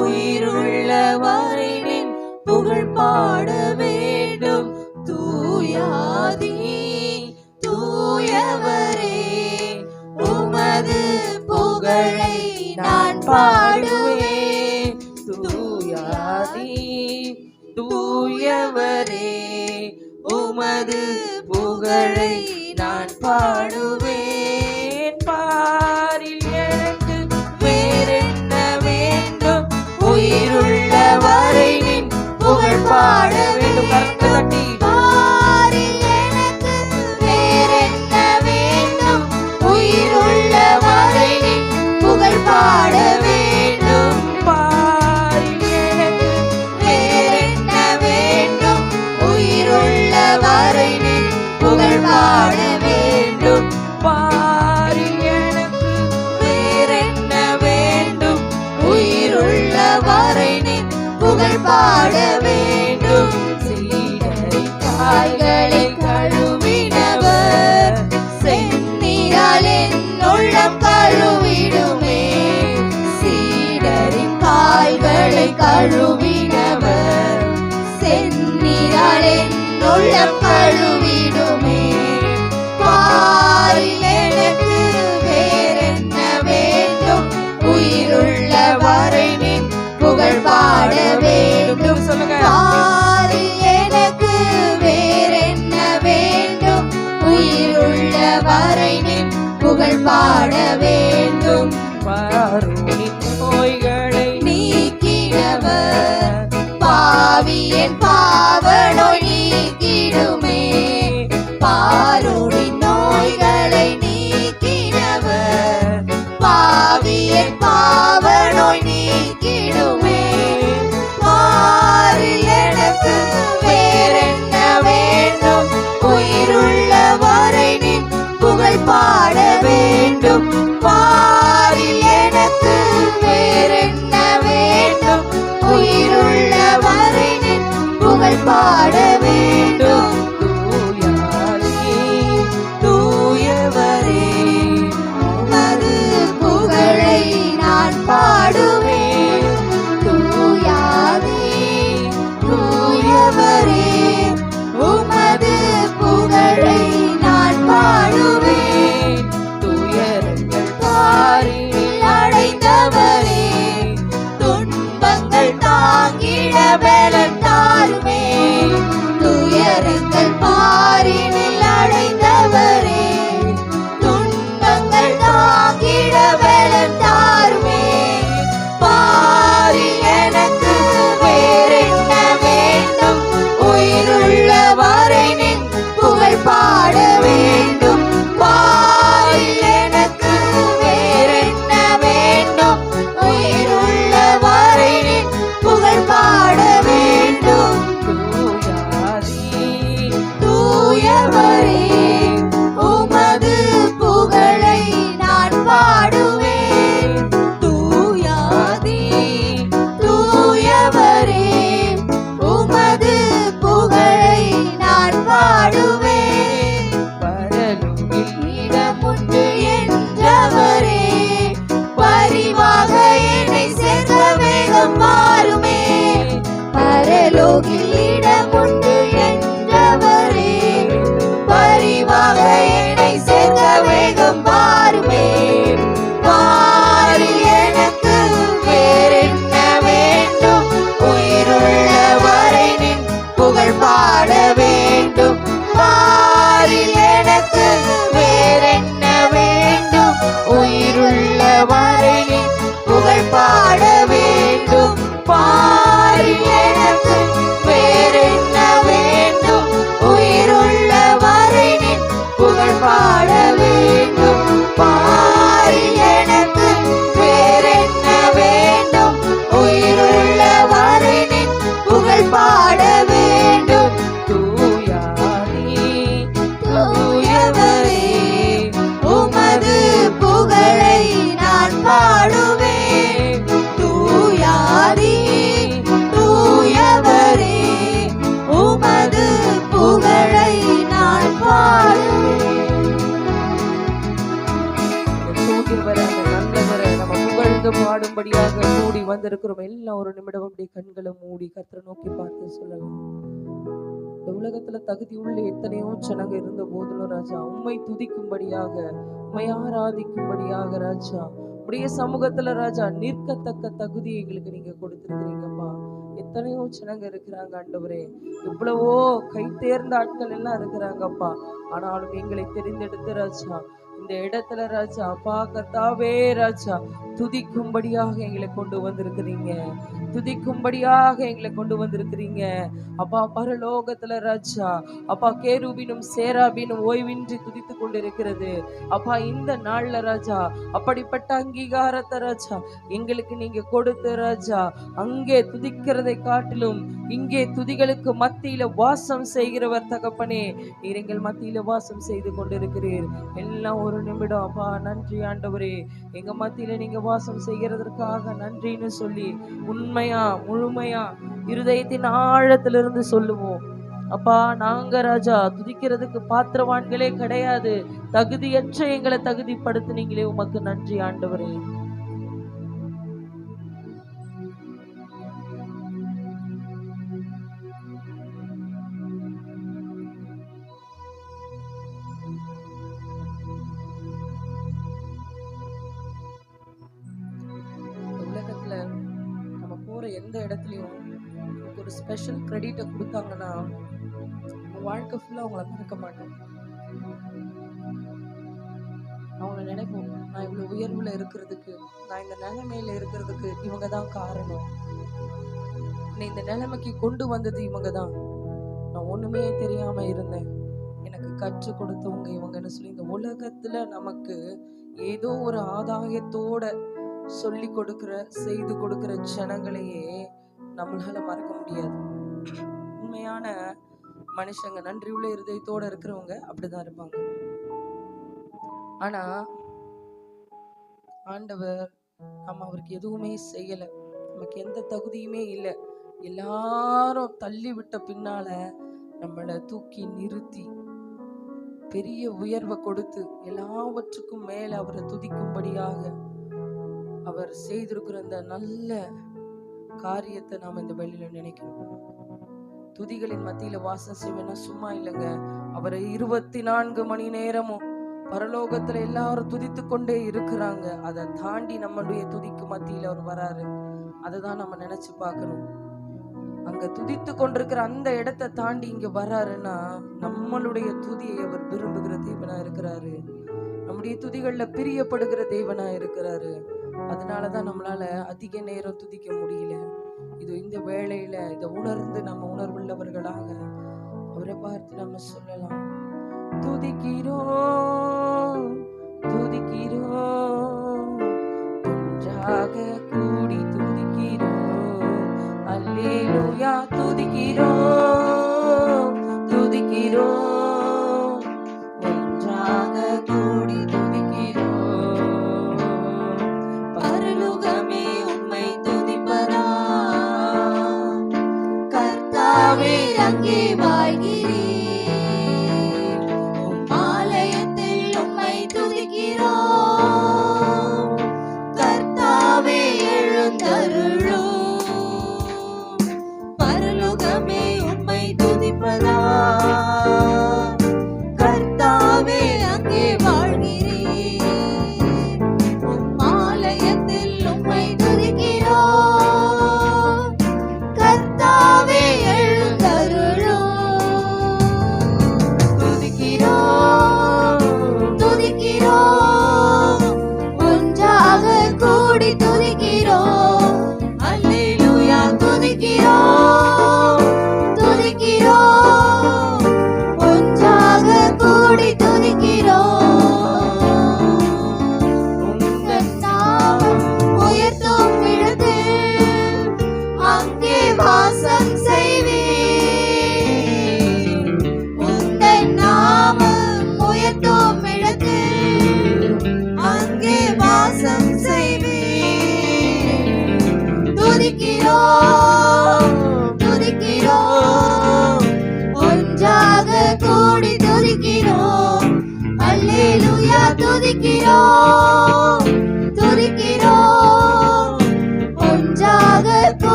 உயிருள்ள வரை நின் புகழ் பாட வேண்டும். தூயாதி தூயவரே உமது புகழை நான் பாடுவேன். தூயாதி தூயவரே உமது புகழை நான் பாடுவேன். பாரில் எனக்கு வேறென்ன வேண்டும், உயிருள்ள வரை நின் புகழ் பாட வேண்டும். கரத்தை தட்டி பாரில் எனக்கு வேறென்ன வேண்டும், உயிருள்ள வரை நின் புகழ் பாட வேண்டும். பாரில் எனக்கு வேறென்ன வேண்டும், உயிருள்ள வரை நின் புகழ் பாட வேண்டும். பாரில் எனக்கு வேறென்ன வேண்டும், உயிருள்ள வரை நின் புகழ் பாட வேண்டும். சீடரின் கால்களை கழுவினவர் செந்நிறால் என் உள்ளம் கழுவிடுமே. சீடரின் கால்களை கழுவினவர் செந்நிறால் என் உள்ளம் கழுவிடுமே. பாரில் எனக்கு வேறென்ன வேண்டும், உயிருள்ள வரை நின் புகழ் பாட வேண்டும். சொல்லுங்க. பாரில் எனக்கு வேறென்ன வேண்டும், உயிருள்ள வரை நின் புகழ் பாட வேண்டும். பாரோனின் நோய்களை நீக்கினவர் பாவியன் பாவ நோய் நீக்கிடுமே. பாரோனின் நோய்களை நீக்கினவர் பாவியன் துதிக்கிறவரை, அந்த நல்லவரை நம்ம புகழ்ந்து பாடும்படியாக கூடி வந்திருக்கிறோம். எல்லாம் ஒரு நிமிடம் அப்படியே கண்களை மூடி கர்த்தரை நோக்கி பார்த்து சொல்லலாம். இந்த உலகத்துல தகுதி உள்ள எத்தனையோ ஜனங்க இருந்த போதிலும் ராஜா, உம்மை துதிக்கும்படியாக, உம்மை ஆராதிக்கும்படியாக ராஜா, உடைய சமூகத்துல ராஜா நிற்கத்தக்க தகுதி எங்களுக்கு நீங்க கொடுத்திருக்கிறீங்கப்பா. எத்தனையோ ஜனங்க இருக்கிறாங்க ஆண்டவரே, எவ்வளவோ கை தேர்ந்த ஆட்கள் எல்லாம் இருக்கிறாங்கப்பா. ஆனாலும் எங்களை தெரிந்தெடுத்து ராஜா இந்த இடத்துல ராஜா அப்பா கர்த்தாவே ராஜா துதிக்கும்படியாக எங்களை கொண்டு வந்திருக்கிறீங்க, துதிக்கும்படியாக எங்களை கொண்டு வந்திருக்கிறீங்க அப்பா. பரலோகத்துல ராஜா அப்பா கேருபீனும் சேராபீனும் ஓய்வின்றி துதித்து கொண்டிருக்கிறது அப்பா. இந்த நாள்ல ராஜா அப்படிப்பட்ட அங்கீகாரத்தை ராஜா எங்களுக்கு நீங்க கொடுத்து ராஜா, அங்கே துதிக்கிறதை காட்டிலும் இங்கே துதிகளுக்கு மத்தியில வாசம் செய்கிறவர் தகப்பனே, நீர் எங்கள் மத்தியில வாசம் செய்து கொண்டிருக்கிறீர். எல்லாம் ஒரு நிமிடம் அப்பா. நன்றி ஆண்டவரே, எங்க மத்தியில நீங்க வாசம் செய்கிறதற்காக நன்றின்னு சொல்லி உண்மையா முழுமையா இருதயத்தின் ஆழத்திலிருந்து சொல்லுவோம் அப்பா. நாங்க ராஜா துதிக்கிறதுக்கு பாத்திரவான்களே கிடையாது, தகுதியற்ற எங்களை தகுதிப்படுத்தினீங்களே, உமக்கு நன்றி ஆண்டவரே. எந்த இடத்துலையும் ஒரு ஸ்பெஷல் கிரெடிட்டை கொடுத்தாங்கன்னா வாழ்க்கை ஃபுல்லாக அவங்கள மறக்க மாட்டோம். அவங்கள நினைப்போம், நான் இவ்வளோ உயர்வில் இருக்கிறதுக்கு, நான் இந்த நிலைமையில இருக்கிறதுக்கு இவங்க தான் காரணம், என்னை இந்த நிலைமைக்கு கொண்டு வந்தது இவங்க தான், நான் ஒன்றுமே தெரியாம இருந்தேன், எனக்கு கற்றுக் கொடுத்தவங்க இவங்கன்னு சொல்லி இந்த உலகத்துல நமக்கு ஏதோ ஒரு ஆதாயத்தோட சொல்லி கொடுக்கிற செய்து கொடுக்கிற ஜனங்களையே நம்மளால மறக்க முடியாது. உண்மையான மனுஷங்க நன்றியுள்ள இருதயத்தோட இருக்கிறவங்க அப்படிதான் இருப்பாங்க. ஆனா ஆண்டவர் நம்ம அவருக்கு எதுவுமே செய்யல, நமக்கு எந்த தகுதியுமே இல்லை, எல்லாரும் தள்ளி விட்ட பின்னால நம்மளை தூக்கி நிறுத்தி பெரிய உயர்வை கொடுத்து எல்லாவற்றுக்கும் மேல அவரை துதிக்கும்படியாக அவர் செய்திருக்கிற அந்த நல்ல காரியத்தை நாம இந்த வேளையில நினைக்கணும். துதிகளின் மத்தியில வாசம் செய்வேன்னா சும்மா இல்லைங்க, அவரை 24 மணி நேரமும் பரலோகத்துல எல்லாரும் துதித்து கொண்டே இருக்கிறாங்க. அதை தாண்டி நம்மளுடைய துதிக்கு மத்தியில அவர் வராரு, அதைதான் நம்ம நினைச்சு பார்க்கணும். அங்க துதித்து கொண்டிருக்கிற அந்த இடத்தை தாண்டி இங்க வராருன்னா நம்மளுடைய துதியை அவர் விரும்புகிற தேவனா இருக்கிறாரு, நம்முடைய துதிகள்ல பிரியப்படுகிற தேவனா இருக்கிறாரு. அதனாலதான் நம்மளால அதிக நேரம் துதிக்க முடியல. இது இந்த வேளையில இதை உணர்ந்து நம்ம உணர்வுள்ளவர்களாக அவரை பார்த்து நம்ம சொல்லலாம், துதிக்கிறோம் துதிக்கிறோம், ஒன்றாக கூடி துதிக்கிறோம், அல்லேலூயா துதிக்கிறோம் துதிக்கிறோம், ஒன்றாக கூடி அங்கே வாழ்கிறீர், ஆலயத்தில் உம்மை துதிக்கிறோம், கர்த்தாவே எழுந்தருளும், பரலோகமே உம்மை துதிப்பதா, கர்த்தாவே அங்கே வாழ்கிறீர், ஆலயத்தில் உம்மை துதிக்கிறோம், கர்த்தாவே துதிக்கிறோம், அல்லேலூயா துதிக்கிறோம்.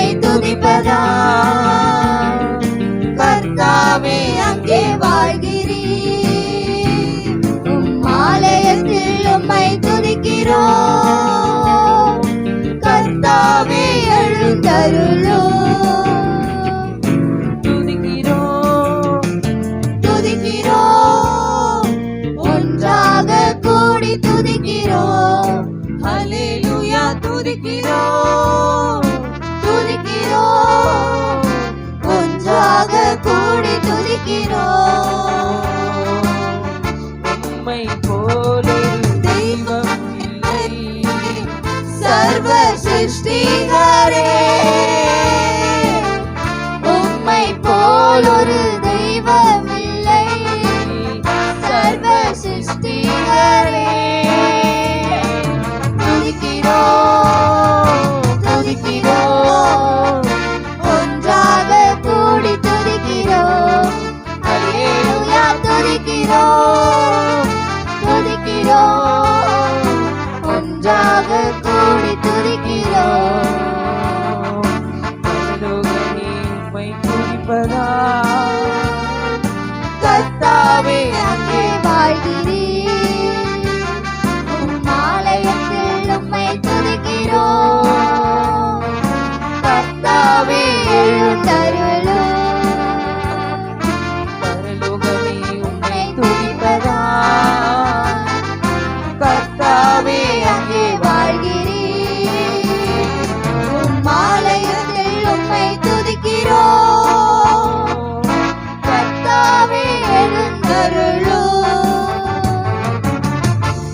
உம்மை துதிப்பதா கர்த்தாவே அங்கே வாழ்கிறீர் உம் ஆலயத்தில் உம்மை துதிக்கிறோம் கர்த்தாவே எழுந்தருளும் துதிக்கிறோம் ஒன்றாக கூடி துதிக்கிறோம் ஹல்லேலூயா துதிக்கிறோம் துதிக்கிறோம் ஒன்றாக கூடி துதிக்கிறோம் உம்மை போலொரு தெய்வம் இல்லை சர்வ சிருஷ்டிகரே உம்மை போலொரு தெய்வம் இல்லை சர்வ சிருஷ்டிகரே துதிக்கிறோம் துதிக்கிறோம் ஒன்றாக கூடி துதிக்கிறோம் ஹல்லேலூயா துதிக்கிறோம் துதிக்கிறோம் ஒன்றாக கூடி துதிக்கிறோம் பரலோகமே உம்மை துதிப்பதா கர்த்தாவே அங்கே வாழ்கிறீர் உம் ஆலயத்தில் உம்மை துதிக்கிறோம் கர்த்தாவே எழுந்தருளும் பரலோகமே உம்மை துதிப்பதா கர்த்தாவே அங்கே வாழ்கிறீர் உம் ஆலயத்தில் உம்மை துதிக்கிறோம் கர்த்தாவே எழுந்தருளும்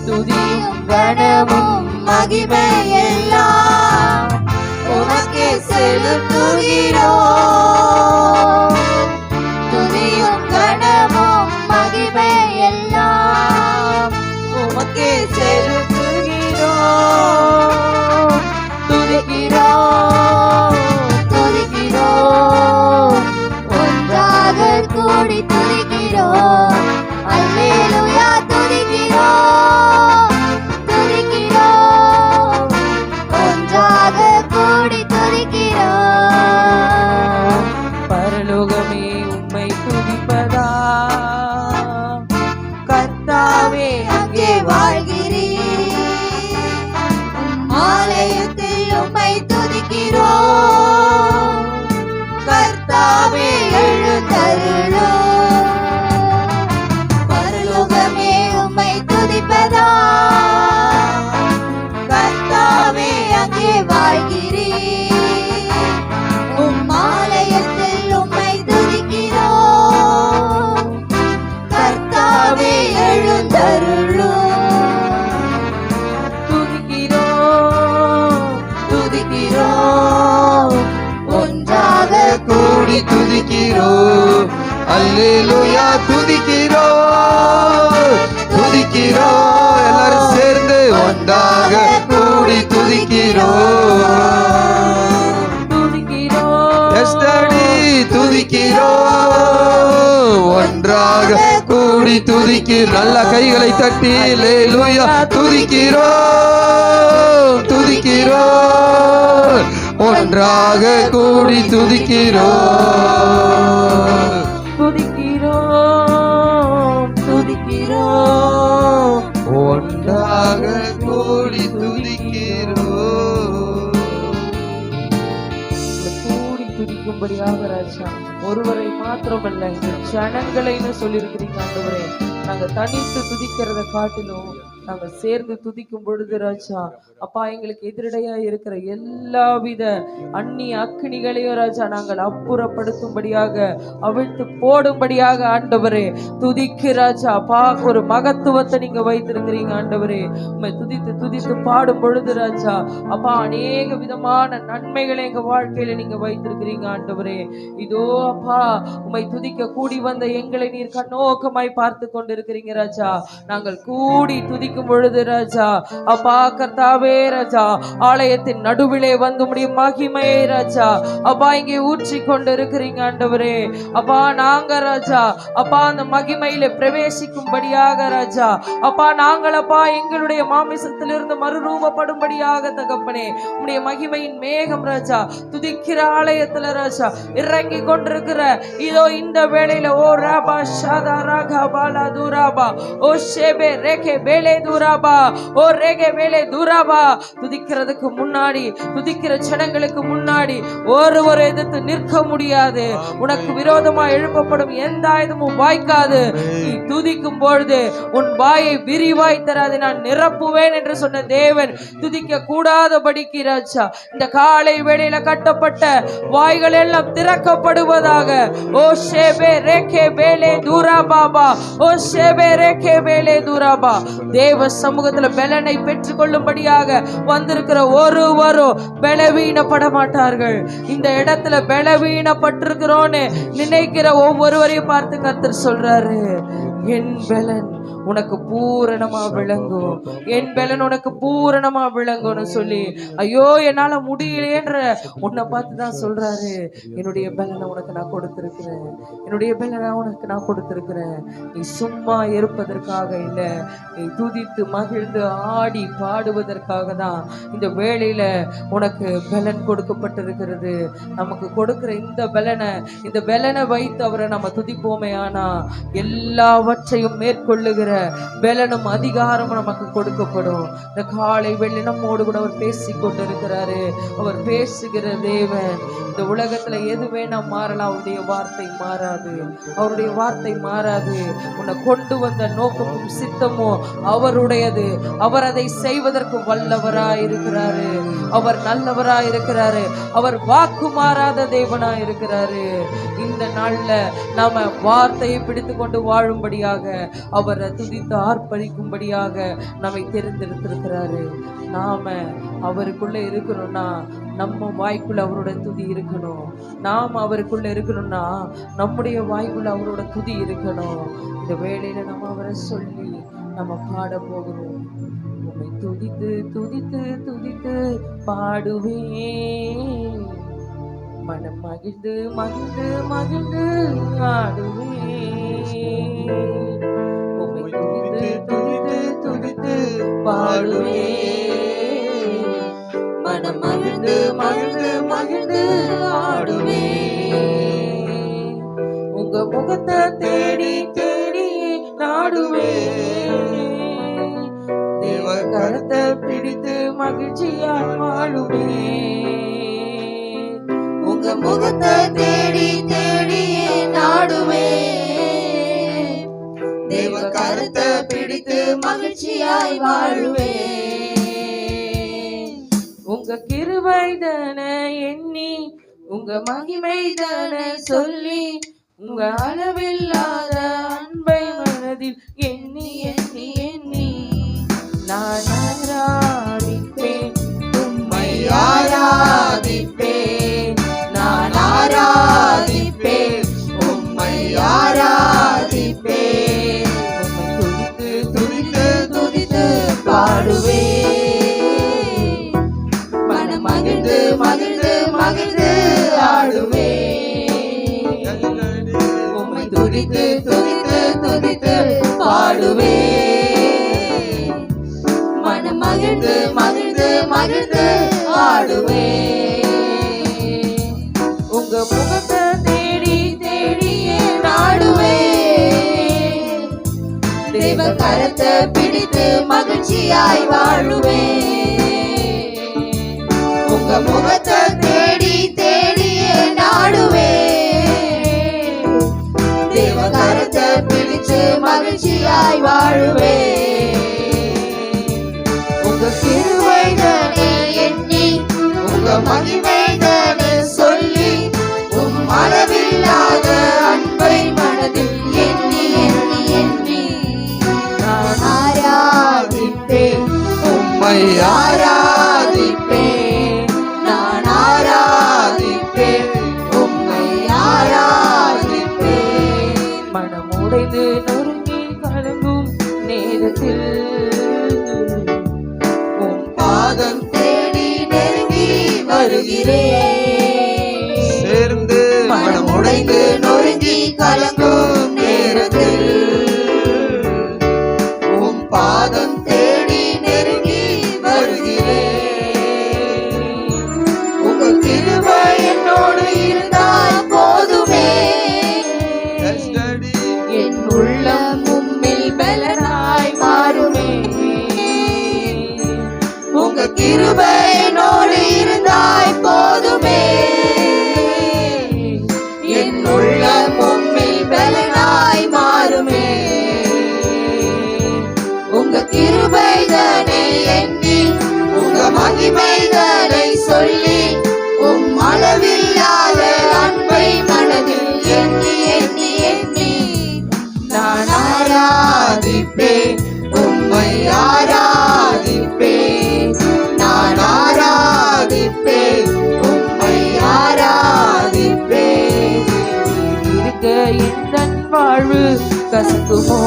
துதியும் கனமும் மகிமை எல்லாம் உமக்கே செலுத்துகிறோம் துதியும் கனமும் மகிமை எல்லாம் உமக்கே செலுத்துகிறோம் துதிக்கிறோம் துதிக்கிறோம் ஒன்றாக கூடி துதிக்கிறோம் அல்லேலூயா துதிக்கிறோம் துதிக்கிறோம் ஒன்றாக கூடி துதிக்கிறோம் பரலோகமே உம்மை துதிப்பதா கர்த்தாவே அங்கே வாழ்கிறீர் உம் ஆலயத்தில் உம்மை துதிக்கிறோம் கர்த்தாவே எழுந்தருளும் பரலோகமே உம்மை துதிப்பதா கர்த்தாவே அங்கே வாழ்கிறீர் உம் ஆலயத்தில் உம்மை துதிக்கிறோம் கர்த்தாவே எழுந்தருளும் துதிக்கிறோம் துதிக்கிறோம் ஒன்றாக கூடி துதிக்கிறோம் அல்லேலூயா துதிக்கிறோம் துதிக்கிறோம் எல்லாரும் சேர்ந்து ஒன்றாக கூடி துதிக்கிறோம் துதிக்கிறோம் எஸ் டாடி துதிக்கிறோம் ஒன்றாக கூடி துதிக்கிறோம் நல்ல கைகளை தட்டி அல்லேலூயா துதிக்கிறோம் துதிக்கிறோம் ஒன்றாக கூடி துதிக்கிறோம் துதிக்கிறோம் துதிக்கிறோம் ஒன்றாக கூடி துதிக்கிறோம் கூடி துதிக்கும்படியாக ராஜா ஒருவரை மாத்திரமல்ல இந்த ஜனங்களைன்னு சொல்லியிருக்கிறீங்க ஆண்டவரே நாங்க தனித்து துதிக்கிறத காட்டிலும் நாங்க சேர்ந்து துதிக்கும் பொழுது ராஜா அப்பா எங்களுக்கு எதிரடையா இருக்கிற எல்லாவித அந்நிய அக்கினிகளையும் ராஜா நாங்கள் அப்புறப்படுத்தும்படியாக அவிழ்த்து போடும்படியாக ஆண்டவரே துதிக்கு ராஜா அப்பா ஒரு மகத்துவத்தை நீங்க வைத்திருக்கிறீங்க ஆண்டவரே உம்மை துதித்து துதித்து பாடும் பொழுது ராஜா அப்பா அநேக விதமான நன்மைகளை எங்க வாழ்க்கையில நீங்க வைத்திருக்கிறீங்க ஆண்டவரே இதோ அப்பா உம்மை துதிக்க கூடி வந்த எங்களை நீர் கண்ணோக்கமாய் பார்த்து கொண்டிருக்கிறீங்க ராஜா நாங்கள் கூடி துதிக்கும் செய்யும் பொழுது ராஜா அப்பா கர்த்தாவே ராஜா ஆலயத்தின் நடுவிலே வந்து முடியும் மகிமையை ராஜா அப்பா இங்கே ஊற்றி கொண்டு இருக்கிறீங்க ஆண்டவரே. அப்பா நாங்க ராஜா அப்பா அந்த மகிமையில பிரவேசிக்கும்படியாக ராஜா அப்பா நாங்கள் அப்பா எங்களுடைய மாமிசத்திலிருந்து மறுரூபப்படும்படியாக தகப்பனே உடைய மகிமையின் மேகம் ராஜா துதிக்கிற ஆலயத்துல ராஜா இறங்கி கொண்டிருக்கிற இதோ இந்த வேளையில ஓ ராபா ஷாதா ராகா பாலா தூராபா ஓ ஷேபே ரேகே வேலே தூராபா ஓ ரேகே வேலே தூராபா துதிக்கிறதுக்கு முன்னாடி துதிக்கிற ஜனங்களுக்கு முன்னாடி ஒருவரை எதிர்த்து நிற்க முடியாது. உனக்கு விரோதமா எழுப்பப்படும் எந்த ஆயுதமும் வாய்க்காது. நீ துதிக்கும் பொழுது உன் வாயை விரிவாய் தராது நான் நிரப்புவேன் என்று சொன்ன தேவன் துதிக்க கூடாதபடிக்கு ராஜா இந்த காலை வேளையில கட்டப்பட்ட வாய்கள் எல்லாம் திறக்கப்படுவதாக. ஓ ஷேபே ரேகே வேலே தூரா பாபா ஓ ஷேபே ரேகே வேலே தூராபா தேவ சமூகத்துல பலனை பெற்றுக் கொள்ளும்படியாக வந்திருக்கிற ஒருவரும் பலவீனப்பட மாட்டார்கள். இந்த இடத்துல பலவீனப்பட்டிருக்கிறோன்னு நினைக்கிற ஒவ்வொருவரையும் பார்த்து கர்த்தர் சொல்றாரு என் பலன் உனக்கு பூரணமா விளங்கும், என் பலன் உனக்கு பூரணமா விளங்கும்னு சொல்லி ஐயோ என்னால முடியலையேன்ற உன்னை பார்த்து தான் சொல்றாரு என்னுடைய பலனை உனக்கு நான் கொடுத்திருக்கிறேன், என்னுடைய பலனை உனக்கு நான் கொடுத்திருக்கிறேன். நீ சும்மா இருப்பதற்காக இல்லை, நீ துதித்து மகிழ்ந்து ஆடி பாடுவதற்காக தான் இந்த வேளையில உனக்கு பலன் கொடுக்கப்பட்டிருக்கிறது. நமக்கு கொடுக்கிற இந்த பலனை வைத்து அவரை நம்ம துதிப்போமே ஆனா எல்லாவற்றையும் மேற்கொள்ளுகிற பலனும் அதிகாரமும் நமக்கு கொடுக்கப்படும். இந்த காலை வெள்ளி நம்மோடு கூட அவர் பேசி கொண்டிருக்கிறாரு. அவர் பேசுகிற தேவன். இந்த உலகத்துல எது வேணா மாறலாம், அவருடைய வார்த்தை மாறாது, அவருடைய வார்த்தை மாறாது. உன்னை கொண்டு வந்த நோக்கமும் சித்தமும் அவருடையது. அவர் அதை செய்வதற்கு வல்லவராய் இருக்கிறாரு, அவர் நல்லவராய் இருக்கிறாரு, அவர் வாக்கு மாறாத தேவனாய் இருக்கிறாரு. இந்த நாள்ல நாம வார்த்தையை பிடித்து கொண்டு வாழும்படியாக அவரை துதித்து ஆர்ப்பரிக்கும்படியாக நம்மை தெரிந்தெடுத்திருக்கிறாரு. நாம அவருக்குள்ள இருக்கணும்னா நம்ம வாய்க்குள்ள அவரோட துதி இருக்கணும். நாம் அவருக்குள்ள இருக்கணும்னா நம்முடைய வாய்க்குள்ள அவரோட துதி இருக்கணும். இந்த வேளையில நம்ம அவரை சொல்லி நம்ம பாட போகிறோம். உம்மை துதித்து துதித்து துதித்து பாடுவேன், மனம் மகிழ்ந்து மகிழ்ந்து மகிழ்ந்து ஆடுவேன். உம்மை துதித்து துதித்து துதித்து பாடுவேன், மனம் மகிழ்ந்து மகிழ்ந்து மகிழ்ந்து ஆடுவேன். உங்க முகத்தை தேடி தேடி நாடுவேன், தேவ கரத்தை பிடித்து மகிழ்ச்சியாய் வாழுவேன். உங்க முகத்தை தேடி தேடி நாடுவேன், தேவ கரத்தை பிடித்து மகிழ்ச்சியாய் வாழுவேன். உங்க கிருபைதன எண்ணி உங்க மகிமைதன சொல்லி உங்க அளவில்லாத அன்பை மனதில் எண்ணி எண்ணி எண்ணி நான் ஆராதிப்பேன், உம்மை ஆராதிப்பேன், நான் ஆராதிப்பேன், உம்மை ஆராதிப்பேன். உம்மை துதித்து துதித்து துதித்து பாடுவேன், மனம் மகிழ்ந்து மகிழ்ந்து மகிழ்ந்து ஆடுவேன். உம்மை துதித்து துதித்து துதித்து பாடுவேன், மனம் மகிழ்ந்து மகிழ்ந்து மகிழ்ந்து ஆடுவேன். உங்க முகத்தை தேடி தேடியே நாடுவேன், தேவ கரத்தை பிடித்து மகிழ்ச்சியாய் வாழுவேன். உங்க முகத்தை தேடி தேடியே நாடுவேன், தேவ கரத்தை பிடித்து மகிழ்ச்சியாய் வாழுவேன். உங்க கிருபைதனை எண்ணி உங்க மகிமைதனை சொல்லி உம் அளவில்லாத அன்பை மனதில் எண்ணி எண்ணி எண்ணி நான் ஆராதிப்பேன், உம்மை ஆராதிப்பேன், நான் ஆராதிப்பேன், உம்மை ஆராதிப்பேன். மனம் உடைந்து நொறுங்கி கலங்கும் நேரத்தில் கலங்கும் நேரத்தில் உம் பாதம் தேடி நெருங்கி வருகிறேன். உங்க கிருபை என்னோடு இருந்தால் போதுமே. என் உள்ளம் உம்மில் பலனாய் மாறுமே. உங்க கிருபை என்னோடு இருந்தாய் போதுமே. என் உள்ளம் உம்மில் பலனாய் மாறுமே. உங்க கிருபைதனை எண்ணி உங்க மகிமைதனை சொல்லி உம் அளவில்லாத அன்பை மனதில் எண்ணி எண்ணி எண்ணி நான் ஆராதிப்பேன். உம்மை ஆராதிப்பேன். நான் ஆராதிப்பேன். உம்மை ஆராதிப்பேன். இருக்க இந்த வாழ்வு கசக்குமோ?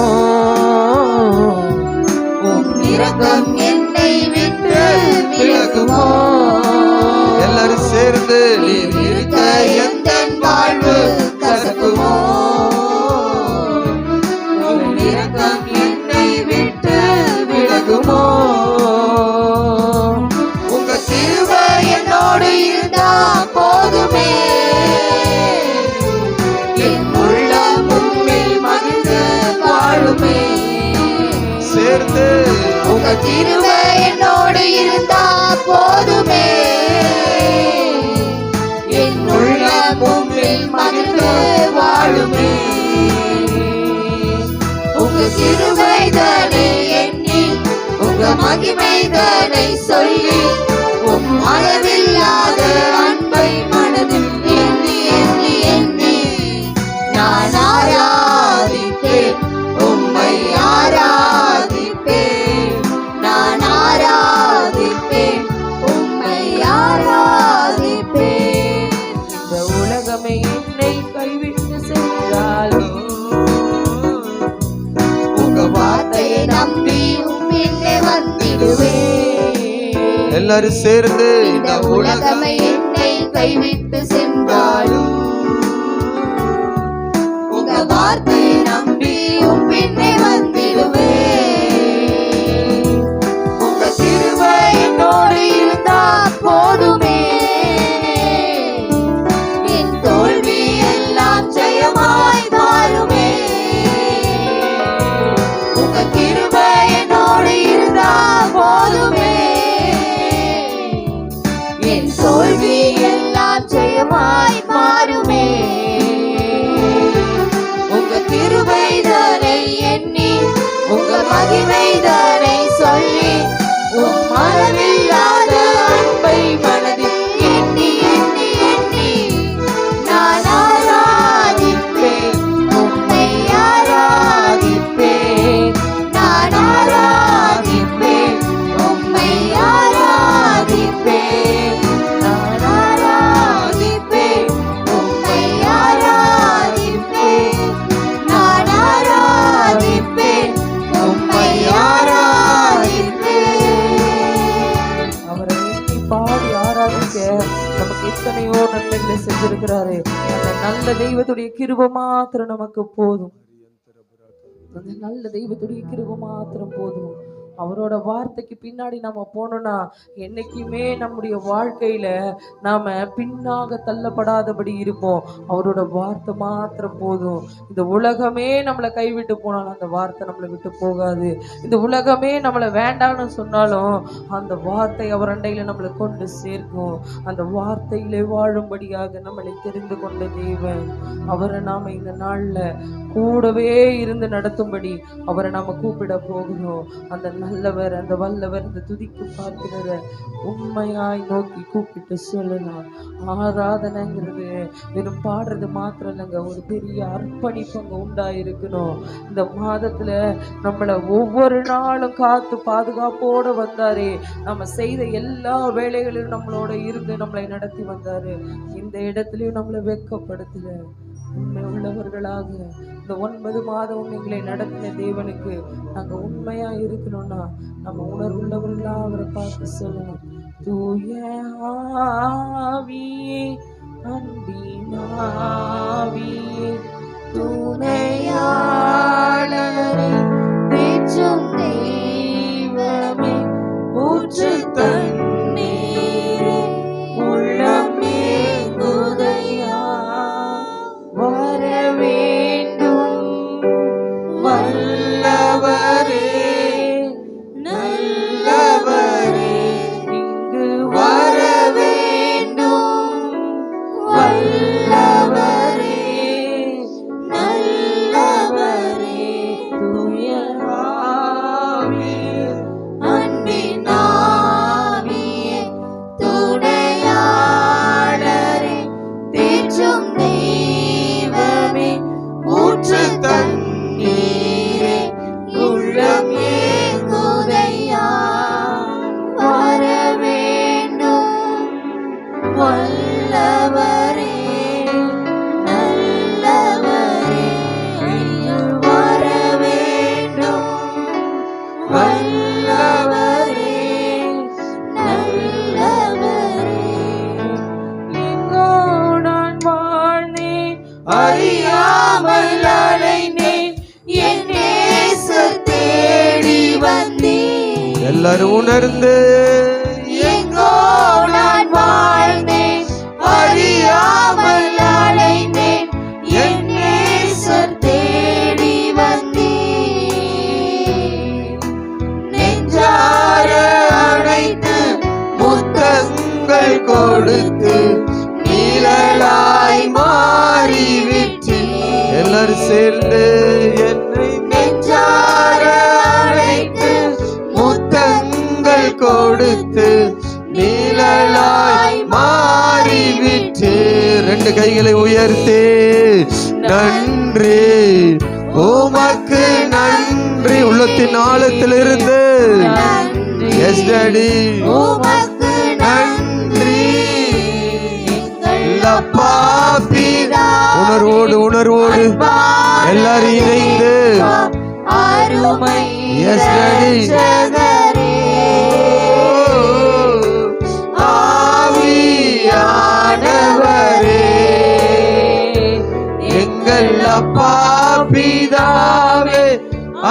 உம் இரக்கம் என்னை விட்டு விலகுமோ? எல்லாரும் சேர்ந்து நீர் இருக்க எந்த வாழ்வு கசக்குமோ? உம் இரக்கம் என்னை விட்டு விலகுமோ? உங்க கிருபை என்னோடு இருந்தா போதுமே. என் உள்ளம் உம்மில் மகிழ்ந்து வாழுமே. சேர்ந்து உங்க கிருபை என்னோடு இருந்தா போதுமே. என் உள்ளம் உம்மில் மகிழ்ந்து வாழுமே. உங்க கிருபைதனை எண்ணி உங்க மகிமைதனை சொல்லி உம் அளவில்லாத அன்பை மனதில் எண்ணி எண்ணி எண்ணி நான் ஆராதிப்பேன். உம்மை ஆராதிப்பேன். நான் ஆராதிப்பேன். உம்மை ஆராதிப்பேன். இந்த உலகமே என்னை கைவிட்டு சென்றாலும் உங்க வார்த்தையை நம்பி உம்மிலே வந்திடுவேன். எல்லாரும் சேர்ந்து இந்த உலகமே என்னை கைவிட்டு சென்றாலும் உங்க வார்த்தையை நம்பி உம் பின்னே வந்திடுவேன். உங்க கிருபை என்னோடு இருந்தா போதுமே. என் தோல்வி எல்லாம் ஜெயமாய் மாறுமே. உங்க கிருபை என்னோடு இருந்தா போதுமே. என் தோல்வி எல்லாம் ஜெயமாய் மாறுமே. உங்க கிருபைதனை எண்ணி உங்க மகிமைதனை சொல்லி உம் அளவில்லாத அன்பை மனதில் எண்ணி எண்ணி எண்ணி நான் ஆராதிப்பேன். உம்மை ஆராதிப்பேன். நான் ஆராதிப்பேன். உம்மை ஆராதிப்பேன். நான் ஆராதிப்பேன். உம்மை ஆராதிப்பேன். நான் ஆராதிப்பேன். உம்மை ஆராதிப்பேன். அவரை எண்ணி பாடி ஆராதிக்க நமக்கு எத்தனையோ நன்மைகளை செஞ்சிருக்கிறாரு. அந்த நல்ல தெய்வத்துடைய கிருபை மாத்திரம் நமக்கு போதும். அந்த நல்ல தெய்வத்துடைய கிருபை மாத்திரம் போதும். அவரோட வார்த்தைக்கு பின்னாடி நம்ம போனோம்னா என்னைக்குமே நம்முடைய வாழ்க்கையில நாம பின்னாக தள்ளப்படாதபடி இருப்போம். அவரோட வார்த்தை மாத்திரம் போதும். இந்த உலகமே நம்மளை கைவிட்டு போனாலும் அந்த வார்த்தை நம்மளை விட்டு போகாது. இந்த உலகமே நம்மளை வேண்டாம்னு சொன்னாலும் அந்த வார்த்தை அவர் அண்டையில நம்மளை கொண்டு சேர்க்கும். அந்த வார்த்தையிலே வாழும்படியாக நம்மளை தெரிந்து கொண்ட தேவன் அவரை நாம இந்த நாள்ல கூடவே இருந்து நடத்தும்படி அவரை நாம கூப்பிட போகிறோம். அந்த நல்லவர், அந்த வல்லவர், இந்த துதிக்கு பார்க்கிறத உண்மையாய் நோக்கி கூப்பிட்டு சொல்லலாம். ஆராதனைங்கிறது வெறும் பாடுறது மாத்திரம் இல்லைங்க, ஒரு பெரிய அர்ப்பணிப்பு அங்கே உண்டாயிருக்கணும். இந்த மாதத்துல நம்மளை ஒவ்வொரு நாளும் காத்து பாதுகாப்போடு வந்தாரு. நம்ம செய்த எல்லா வேலைகளிலும் நம்மளோட இருந்து நம்மளை நடத்தி வந்தாரு. இந்த இடத்துலயும் நம்மளை வெட்கப்படுத்தல. உண்மை உள்ளவர்களாக இந்த 9 மாதமும் எங்களை நடத்தின தேவனுக்கு நாங்க உண்மையா இருக்கணும்னா நம்ம உணர்வுள்ளவர்களா அவரை பார்த்து சொல்லணும். தூய ஆவியே, அன்பின் ஆவியே, துணையாளரே தேற்றும் தெய்வமே ஊற்று தண்ணீரே உள்ளம் ஏங்குதையா வர வேண்டும் வல்லவரே நல்லவரே இங்கு வர வேண்டும் வல்லவரே நல்லவரே தூய ஆவியே அன்பின் ஆவியே துணையாளரே தேற்றும் தெய்வமே ஊற்று தண்ணீரே உள்ளம் ஏங்குதையா வர வேண்டும் வல்லவரே நல்லவரே ஐயா வர வேண்டும் வல்லவரே நல்லவரே எங்கோ நான் வாழ்ந்தேன் அறியாமல் அலைந்தேன் என் நேசர் தேடி வந்தேன் எல்லாரும் உணர்ந்து எங்கோ நான் வாழ்ந்தேன் அறியாமல் அலைந்தேன் என் நேசர் தேடி வந்தேன் நெஞ்சார அழைத்து முத்தங்கள் கொடுத்து நீழலாய் மாறிவிட்டு எல்லாரும் சேர்ந்து என்னை நெஞ்சார அழைத்து முத்தங்கள் கொடுத்து நீழலாய் மாறிவிட்டு ரெண்டு கைகளை உயர்த்தி நன்றி உமக்கு நன்றி உள்ளத்தின் ஆழத்திலிருந்து எஸ் டாடி உமக்கு நன்றி அப்பா பிதா உணர்வோடு எல்லாரும் இணைந்து அருமை எஸ் டாடி இரட்சகரே ஆவியானவரே எங்கள் அப்பா பிதாவே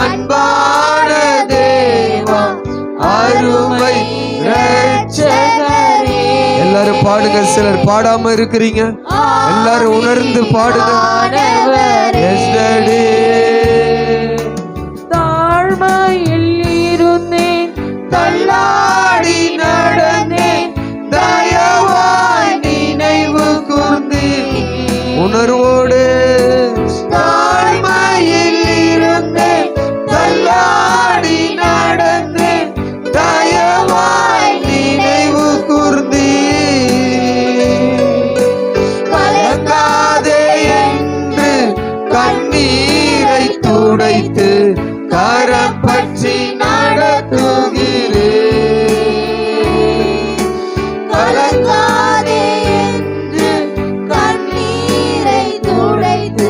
அன்பான தேவா அருமை இரட்சகரே எல்லாரும் பாடுங்க சிலர் பாடாம இருக்கிறீங்க எல்லாரும் உணர்ந்து பாடுங்க எஸ் டாடி தாழ்மையில் இருந்தேன் தள்ளாடி நடந்தேன் தயவாய் நினைவு கூர்ந்தேன் உணர்வோடு தாழ்மையில் இருந்தேன் தள்ளாடி நடந்தேன் தயவாய் நினைவு கூர்ந்தேன் கலங்காதே என்று கண்ணீரை துடைத்து கரம் பற்றி நடத்துகிறேன் கலங்காதே என்று கண்ணீரை துடைத்து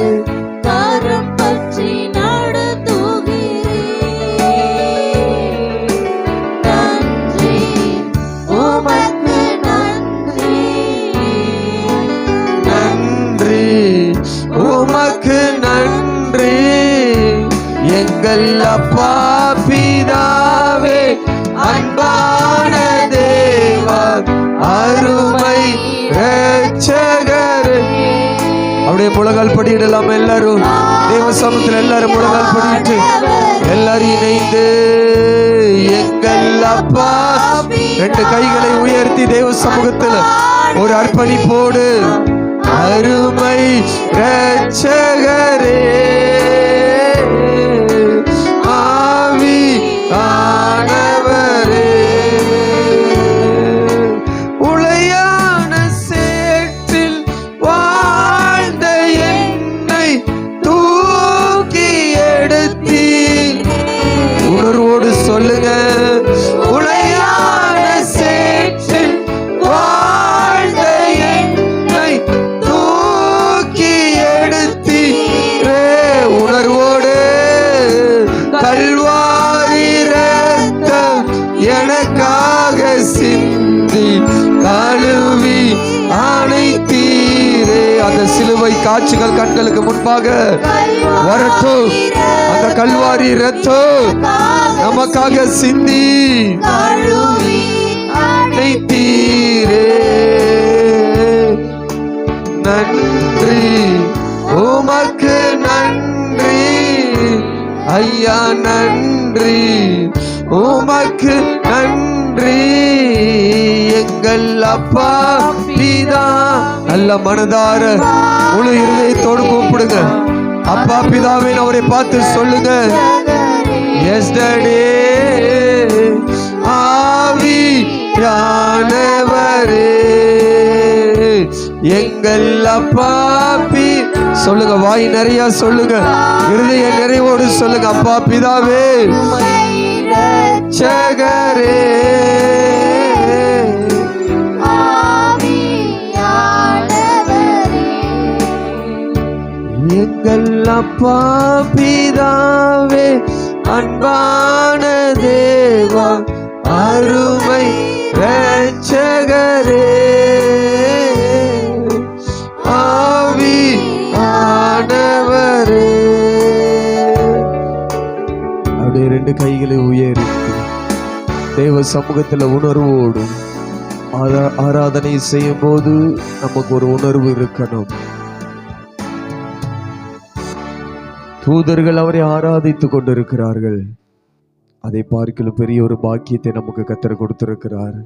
கரம் பற்றி நடத்துகிறேன் நன்றி உமக்கு நன்றி நன்றி உமக்கு நன்றி எங்கள் அப்பா பிதாவே அன்பான தேவா அருமை இரட்சகரே அப்படியே முழங்கால் படியிடலாம் எல்லாரும் தேவ சமூகத்தில் எல்லாரும் முழங்கால் படிட்டு எல்லாரும் இணைந்து எங்கள் அப்பா ரெண்டு கைகளை உயர்த்தி தேவ சமூகத்தில் ஒரு அர்ப்பணிப்போடு அருமை இரட்சகரே ஆவியானவரே உளையான சேற்றில் வாழ்ந்த என்னை தூக்கி எடுத்தீர் உணர்வோடு சொல்லுங்க உளையான சேற்றில் வாழ்ந்த என்னை தூக்கி எடுத்தீரே அந்த சிலுவை காட்சிகள் கண்களுக்கு முன்பாக வரட்டும். அந்த கல்வாரி ரத்தம் நமக்காக சிந்தி அணைத்தீரே. நன்றி உமக்கு நன்றி ஐயா, நன்றி உமக்கு நன்றி எங்கள் அப்பா பிதா. நல்ல மனதார முழு இருதயத்தோடு கூப்பிடுங்க. அப்பா பிதாவே அவரை பார்த்து சொல்லுங்க. எஸ்டர்டே ஆவியானவரே எங்கள் அப்பா சொல்லுங்க. வாய் நிறைய சொல்லுங்க, இருதய நிறைவோடு சொல்லுங்க. அப்பா பிதாவே ரட்சகரே எங்கள் அப்பா பிதாவே அன்பான தேவா அருமை ரட்சகரே ஆவியானவரே. அப்படியே ரெண்டு கைகளை உயர்த்தி தேவ சமூகத்துல உணர்வோடும் ஆராதனை செய்யும் போது நமக்கு ஒரு உணர்வு இருக்கணும். தூதர்கள் அவரை ஆராதித்துக் கொண்டிருக்கிறார்கள். அதை பார்க்கலும் பெரிய ஒரு பாக்கியத்தை நமக்கு கர்த்தர் கொடுத்திருக்கிறார்.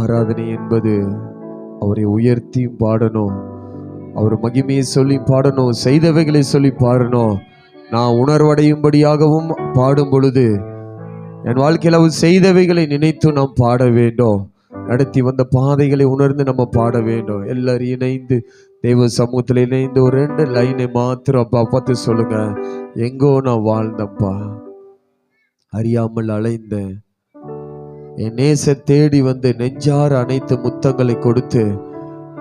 ஆராதனை என்பது அவரை உயர்த்தி பாடணும், அவர் மகிமையை சொல்லி பாடணும், செய்தவைகளை சொல்லி பாடணும். நான் உணர்வடையும்படியாகவும் பாடும் பொழுது என் வாழ்க்கையில் அவர் செய்தவைகளை நினைத்து நாம் பாட வேண்டும். நடத்தி வந்த பாதைகளை உணர்ந்து நம்ம பாட வேண்டும். எல்லாரும் இணைந்து தெய்வ சமூகத்தில் இணைந்து ஒரு 2 லைனை மாத்திரம் அப்பா பார்த்து சொல்லுங்க. எங்கோ நான் வாழ்ந்தப்பா, அறியாமல் அலைந்தேன், என் நேசர் தேடி வந்து நெஞ்சார அனைத்து முத்தங்களை கொடுத்து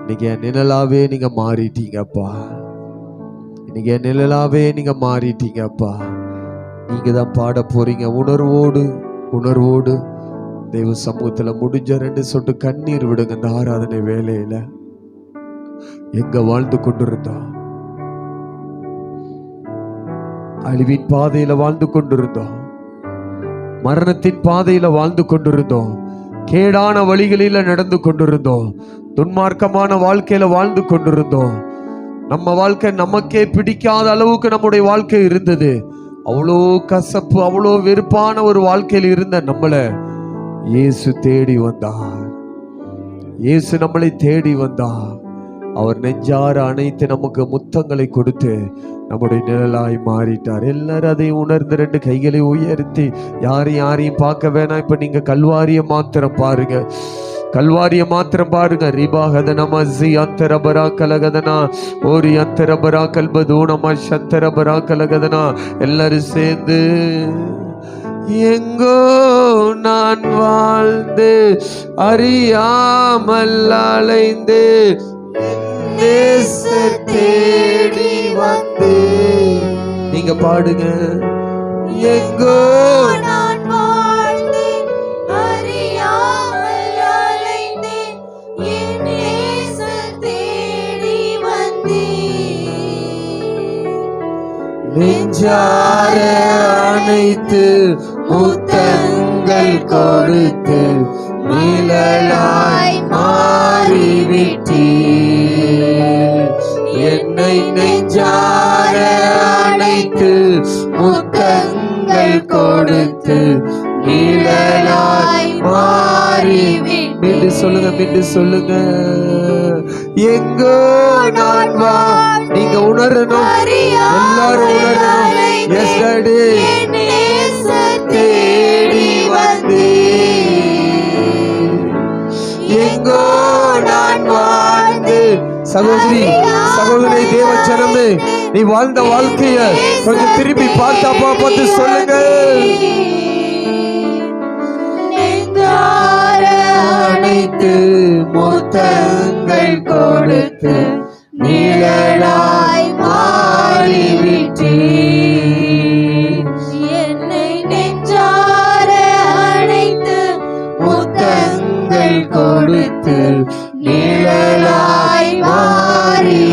இன்னைக்கு என் நிழலாவே நீங்க மாறிட்டீங்கப்பா. இன்னைக்கு என் நிழலாவே நீங்க மாறிட்டீங்கப்பா. நீங்க தான் பாட போறீங்க. உணர்வோடு தெய்வ சமூகத்துல முடிஞ்ச 2 சொட்டு கண்ணீர் விடுங்க. இந்த ஆராதனை வேலையில எங்க வாழ்ந்து கொண்டிருந்தோம்? அழிவின் பாதையில வாழ்ந்து கொண்டிருந்தோம், மரணத்தின் பாதையில வாழ்ந்து கொண்டிருந்தோம், கேடான வழிகளில நடந்து கொண்டிருந்தோம், துன்மார்க்கமான வாழ்க்கையில வாழ்ந்து கொண்டிருந்தோம். நம்ம வாழ்க்கை நமக்கே பிடிக்காத அளவுக்கு நம்முடைய வாழ்க்கை இருந்தது. அவ்வளோ கசப்பு, அவ்வளோ வெறுப்பான ஒரு வாழ்க்கையில் இருந்த நம்மளை இயேசு தேடி வந்தார். இயேசு நம்மளை தேடி வந்தார். அவர் நெஞ்சார அனைத்து நமக்கு முத்தங்களை கொடுத்து நம்முடைய நிழலாய் மாறிட்டார். எல்லாரும் அதை உணர்ந்து 2 கைகளை உயர்த்தி யாரையும் பார்க்க வேணாம். இப்ப நீங்க கல்வாரிய மாத்திரம் பாருங்க, கல்வாரிய மாத்திரம் பாருங்க. ரிபாகத நமசி அந்தரபரா கலகதனா ஓரி அந்தரபரா கல்பதோ நம சந்தரபரா கலகதனா. எல்லாரும் சேர்ந்து எங்கோ நான் வாழ்ந்து அறியாமல் அலைந்து தேடி வந்து நீங்க பாடுங்க. எங்கோ நான் வாழ்ந்து அறியாமல் அலைந்தேன், என் நேசர் தேடி வந்தேன். நெஞ்சார அனைத்து முத்தங்கள் கொடுத்து நிழலாய் மாறிவிட்டீர். என்னை நெஞ்சார அனைத்து முத்தங்கள் கொடுத்து நிழலாய் மாறிவிட்டீர். மீண்டும் சொல்லுங்க. எங்கோ நான் நீங்க உணரணும், எல்லாரும் உணரணும். எஸ்டர்டே தேடி வந்து எங்கோ நான் வாழ்ந்து. சகோதரி தேவச்சனமே, நீ வாழ்ந்த வாழ்க்கைய கொஞ்சம் திரும்பி பார்த்தாப்பா பார்த்து சொல்லுங்க. அனைத்து முத்தங்கள் கொடுத்து நிழலாய் மாறிவிட்டீர். என்னை நெஞ்சார அணைத்து முத்தங்கள் கொடுத்து நிழலாய் மாறி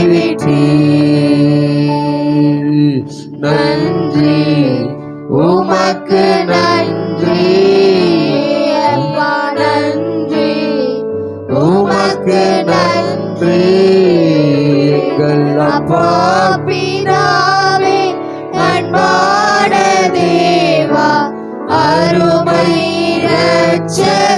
நன்றி எங்கள் அப்பா பிதாவே, அன்பான தேவா, அருமை இரட்சகரே,